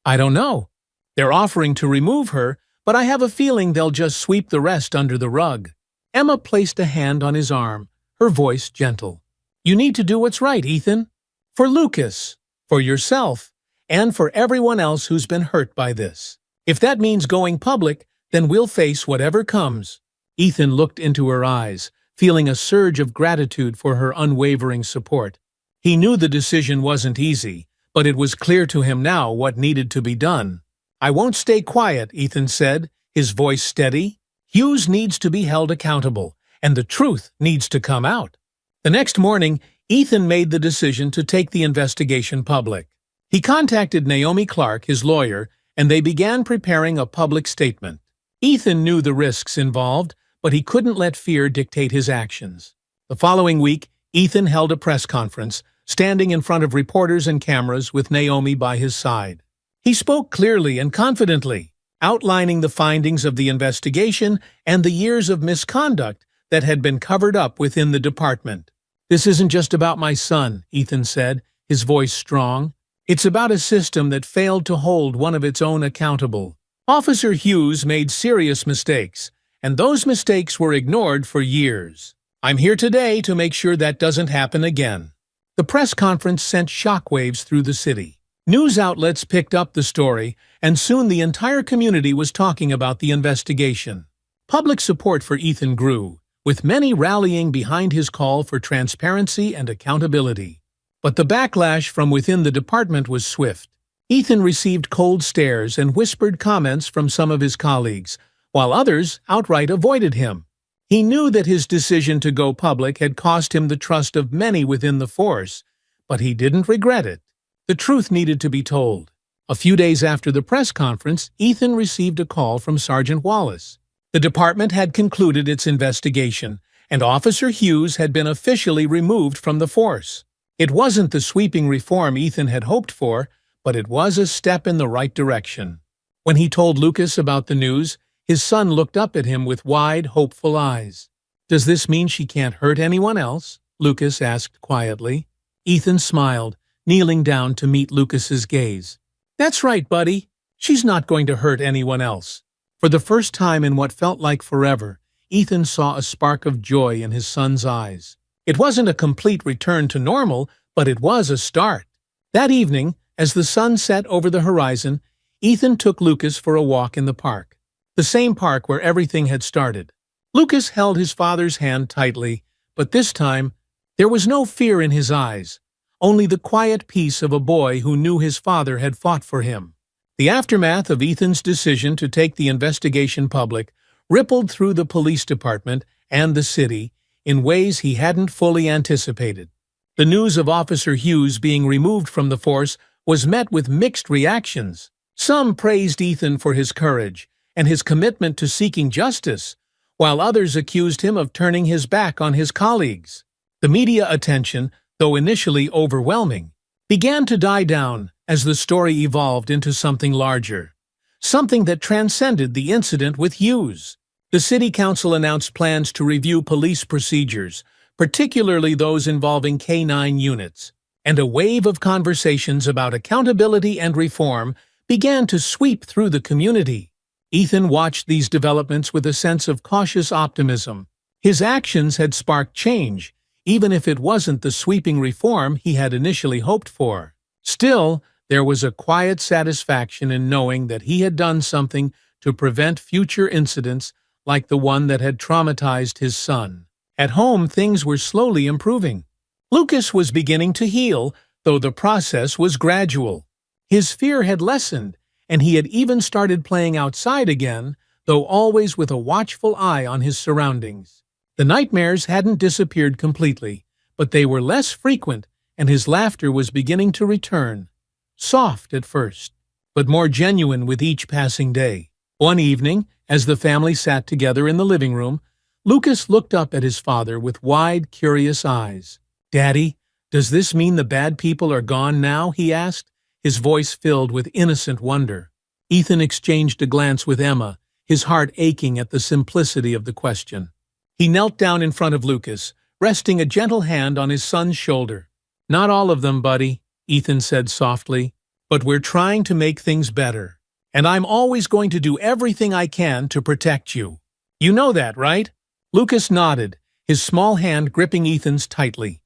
"I don't know. They're offering to remove her, but I have a feeling they'll just sweep the rest under the rug." Emma placed a hand on his arm, her voice gentle. "You need to do what's right, Ethan. For Lucas, for yourself, and for everyone else who's been hurt by this. If that means going public, then we'll face whatever comes." Ethan looked into her eyes, feeling a surge of gratitude for her unwavering support. He knew the decision wasn't easy, but it was clear to him now what needed to be done. "I won't stay quiet," Ethan said, his voice steady. "Hughes needs to be held accountable, and the truth needs to come out." The next morning, Ethan made the decision to take the investigation public. He contacted Naomi Clark, his lawyer, and they began preparing a public statement. Ethan knew the risks involved, but he couldn't let fear dictate his actions. The following week, Ethan held a press conference, standing in front of reporters and cameras with Naomi by his side. He spoke clearly and confidently, outlining the findings of the investigation and the years of misconduct that had been covered up within the department. "This isn't just about my son," Ethan said, his voice strong. "It's about a system that failed to hold one of its own accountable. Officer Hughes made serious mistakes, and those mistakes were ignored for years. I'm here today to make sure that doesn't happen again." The press conference sent shockwaves through the city. News outlets picked up the story, and soon the entire community was talking about the investigation. Public support for Ethan grew, with many rallying behind his call for transparency and accountability. But the backlash from within the department was swift. Ethan received cold stares and whispered comments from some of his colleagues, while others outright avoided him. He knew that his decision to go public had cost him the trust of many within the force, but he didn't regret it. The truth needed to be told. A few days after the press conference, Ethan received a call from Sergeant Wallace. The department had concluded its investigation, and Officer Hughes had been officially removed from the force. It wasn't the sweeping reform Ethan had hoped for, but it was a step in the right direction. When he told Lucas about the news, his son looked up at him with wide, hopeful eyes. "Does this mean she can't hurt anyone else?" Lucas asked quietly. Ethan smiled, kneeling down to meet Lucas's gaze. "That's right, buddy. She's not going to hurt anyone else." For the first time in what felt like forever, Ethan saw a spark of joy in his son's eyes. It wasn't a complete return to normal, but it was a start. That evening, as the sun set over the horizon, Ethan took Lucas for a walk in the park. The same park where everything had started. Lucas held his father's hand tightly, but this time, there was no fear in his eyes, only the quiet peace of a boy who knew his father had fought for him. The aftermath of Ethan's decision to take the investigation public rippled through the police department and the city in ways he hadn't fully anticipated. The news of Officer Hughes being removed from the force was met with mixed reactions. Some praised Ethan for his courage and his commitment to seeking justice, while others accused him of turning his back on his colleagues. The media attention, though initially overwhelming, began to die down as the story evolved into something larger, something that transcended the incident with Hughes. The city council announced plans to review police procedures, particularly those involving K-9 units, and a wave of conversations about accountability and reform began to sweep through the community. Ethan watched these developments with a sense of cautious optimism. His actions had sparked change, even if it wasn't the sweeping reform he had initially hoped for. Still, there was a quiet satisfaction in knowing that he had done something to prevent future incidents like the one that had traumatized his son. At home, things were slowly improving. Lucas was beginning to heal, though the process was gradual. His fear had lessened, and he had even started playing outside again, though always with a watchful eye on his surroundings. The nightmares hadn't disappeared completely, but they were less frequent, and his laughter was beginning to return. Soft at first, but more genuine with each passing day. One evening, as the family sat together in the living room, Lucas looked up at his father with wide, curious eyes. "Daddy, does this mean the bad people are gone now?" he asked, his voice filled with innocent wonder. Ethan exchanged a glance with Emma, his heart aching at the simplicity of the question. He knelt down in front of Lucas, resting a gentle hand on his son's shoulder. "Not all of them, buddy," Ethan said softly, "but we're trying to make things better. And I'm always going to do everything I can to protect you. You know that, right?" Lucas nodded, his small hand gripping Ethan's tightly.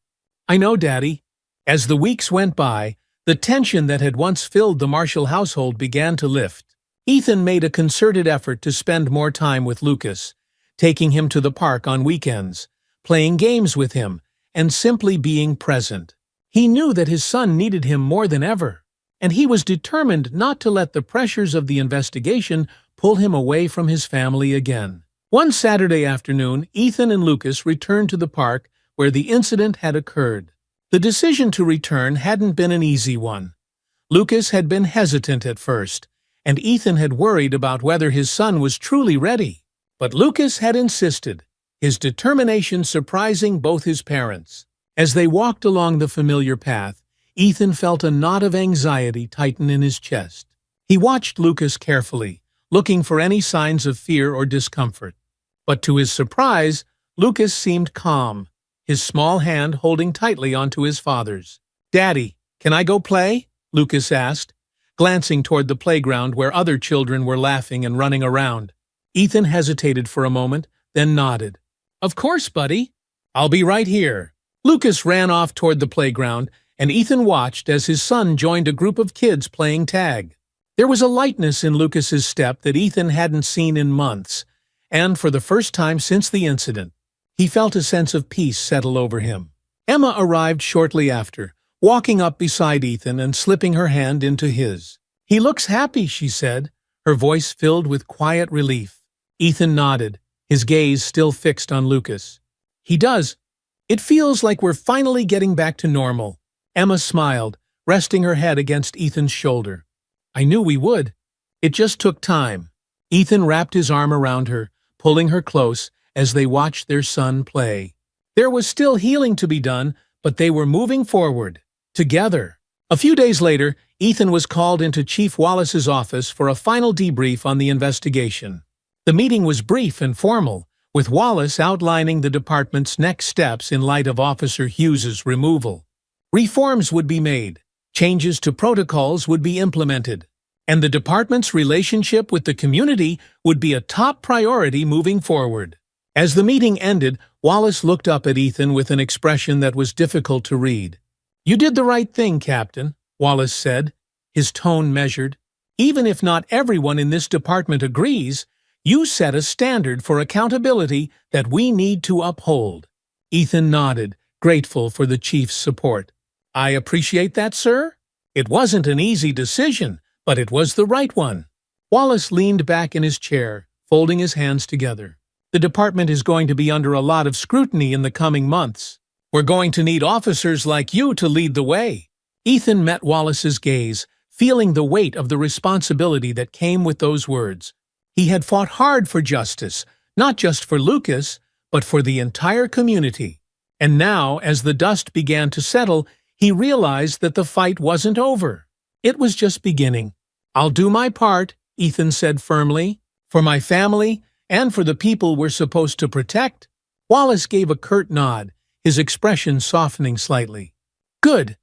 "I know, Daddy." As the weeks went by, the tension that had once filled the Marshall household began to lift. Ethan made a concerted effort to spend more time with Lucas, taking him to the park on weekends, playing games with him, and simply being present. He knew that his son needed him more than ever, and he was determined not to let the pressures of the investigation pull him away from his family again. One Saturday afternoon, Ethan and Lucas returned to the park where the incident had occurred. The decision to return hadn't been an easy one. Lucas had been hesitant at first, and Ethan had worried about whether his son was truly ready. But Lucas had insisted, his determination surprising both his parents. As they walked along the familiar path, Ethan felt a knot of anxiety tighten in his chest. He watched Lucas carefully, looking for any signs of fear or discomfort. But to his surprise, Lucas seemed calm, his small hand holding tightly onto his father's. "Daddy, can I go play?" Lucas asked, glancing toward the playground where other children were laughing and running around. Ethan hesitated for a moment, then nodded. "Of course, buddy. I'll be right here." Lucas ran off toward the playground, and Ethan watched as his son joined a group of kids playing tag. There was a lightness in Lucas's step that Ethan hadn't seen in months, and for the first time since the incident, he felt a sense of peace settle over him. Emma arrived shortly after, walking up beside Ethan and slipping her hand into his. "He looks happy," she said, her voice filled with quiet relief. Ethan nodded, his gaze still fixed on Lucas. "He does. It feels like we're finally getting back to normal." Emma smiled, resting her head against Ethan's shoulder. "I knew we would. It just took time." Ethan wrapped his arm around her, pulling her close as they watched their son play. There was still healing to be done, but they were moving forward, together. A few days later, Ethan was called into Chief Wallace's office for a final debrief on the investigation. The meeting was brief and formal, with Wallace outlining the department's next steps in light of Officer Hughes's removal. Reforms would be made, changes to protocols would be implemented, and the department's relationship with the community would be a top priority moving forward. As the meeting ended, Wallace looked up at Ethan with an expression that was difficult to read. "You did the right thing, Captain," Wallace said, his tone measured. "Even if not everyone in this department agrees, you set a standard for accountability that we need to uphold." Ethan nodded, grateful for the chief's support. "I appreciate that, sir. It wasn't an easy decision, but it was the right one." Wallace leaned back in his chair, folding his hands together. "The department is going to be under a lot of scrutiny in the coming months. We're going to need officers like you to lead the way." Ethan met Wallace's gaze, feeling the weight of the responsibility that came with those words. He had fought hard for justice, not just for Lucas, but for the entire community. And now, as the dust began to settle, he realized that the fight wasn't over. It was just beginning. "I'll do my part," Ethan said firmly, "for my family and for the people we're supposed to protect." Wallace gave a curt nod, his expression softening slightly. "Good,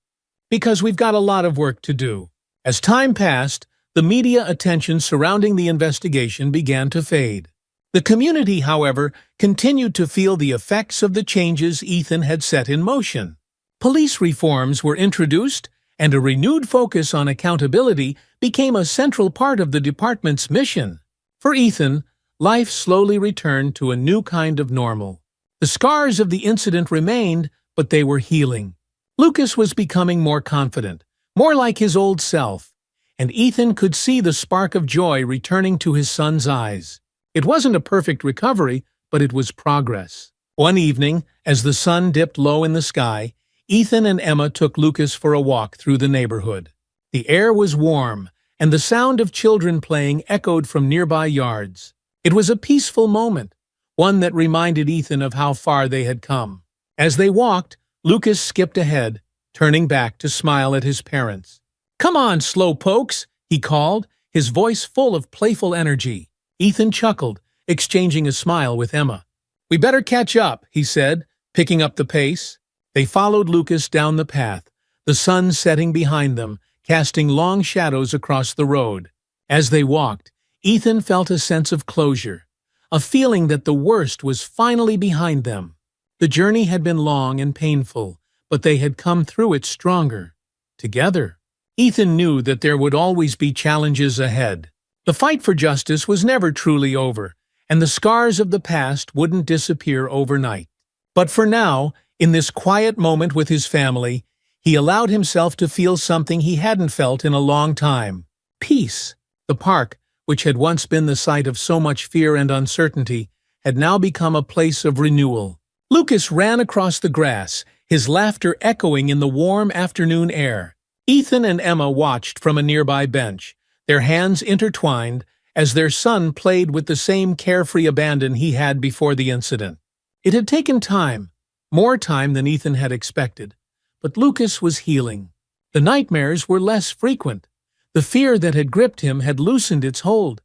because we've got a lot of work to do." As time passed, the media attention surrounding the investigation began to fade. The community, however, continued to feel the effects of the changes Ethan had set in motion. Police reforms were introduced, and a renewed focus on accountability became a central part of the department's mission. For Ethan, life slowly returned to a new kind of normal. The scars of the incident remained, but they were healing. Lucas was becoming more confident, more like his old self, and Ethan could see the spark of joy returning to his son's eyes. It wasn't a perfect recovery, but it was progress. One evening, as the sun dipped low in the sky, Ethan and Emma took Lucas for a walk through the neighborhood. The air was warm, and the sound of children playing echoed from nearby yards. It was a peaceful moment, one that reminded Ethan of how far they had come. As they walked, Lucas skipped ahead, turning back to smile at his parents. "Come on, slowpokes," he called, his voice full of playful energy. Ethan chuckled, exchanging a smile with Emma. "We better catch up," he said, picking up the pace. They followed Lucas down the path, the sun setting behind them, casting long shadows across the road. As they walked, Ethan felt a sense of closure, a feeling that the worst was finally behind them. The journey had been long and painful, but they had come through it stronger, together. Ethan knew that there would always be challenges ahead. The fight for justice was never truly over, and the scars of the past wouldn't disappear overnight. But for now, in this quiet moment with his family, he allowed himself to feel something he hadn't felt in a long time. Peace. The park, which had once been the site of so much fear and uncertainty, had now become a place of renewal. Lucas ran across the grass, his laughter echoing in the warm afternoon air. Ethan and Emma watched from a nearby bench, their hands intertwined, as their son played with the same carefree abandon he had before the incident. It had taken time, more time than Ethan had expected, but Lucas was healing. The nightmares were less frequent. The fear that had gripped him had loosened its hold,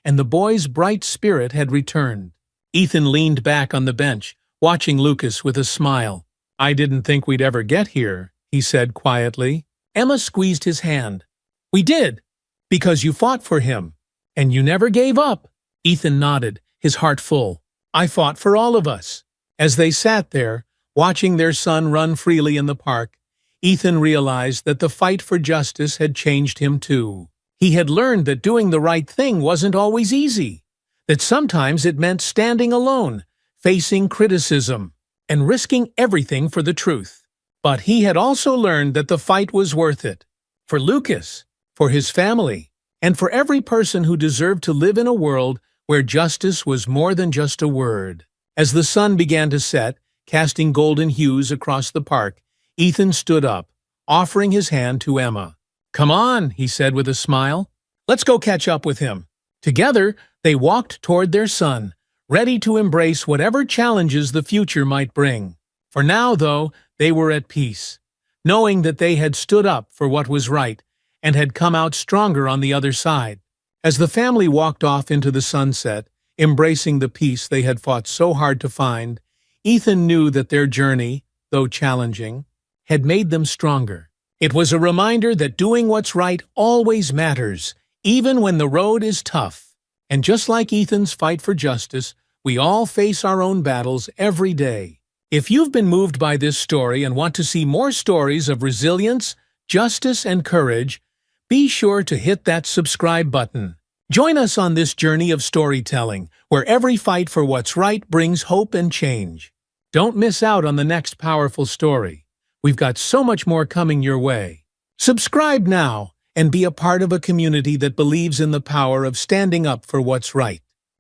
and the boy's bright spirit had returned. Ethan leaned back on the bench, watching Lucas with a smile. "I didn't think we'd ever get here," he said quietly. Emma squeezed his hand. "We did, because you fought for him, and you never gave up." Ethan nodded, his heart full. "I fought for all of us." As they sat there, watching their son run freely in the park, Ethan realized that the fight for justice had changed him too. He had learned that doing the right thing wasn't always easy, that sometimes it meant standing alone, facing criticism, and risking everything for the truth. But he had also learned that the fight was worth it. For Lucas, for his family, and for every person who deserved to live in a world where justice was more than just a word. As the sun began to set, casting golden hues across the park, Ethan stood up, offering his hand to Emma. "Come on," he said with a smile. "Let's go catch up with him." Together, they walked toward their son, ready to embrace whatever challenges the future might bring. For now, though, they were at peace, knowing that they had stood up for what was right and had come out stronger on the other side. As the family walked off into the sunset, embracing the peace they had fought so hard to find, Ethan knew that their journey, though challenging, had made them stronger. It was a reminder that doing what's right always matters, even when the road is tough. And just like Ethan's fight for justice, we all face our own battles every day. If you've been moved by this story and want to see more stories of resilience, justice, and courage, be sure to hit that subscribe button. Join us on this journey of storytelling, where every fight for what's right brings hope and change. Don't miss out on the next powerful story. We've got so much more coming your way. Subscribe now and be a part of a community that believes in the power of standing up for what's right.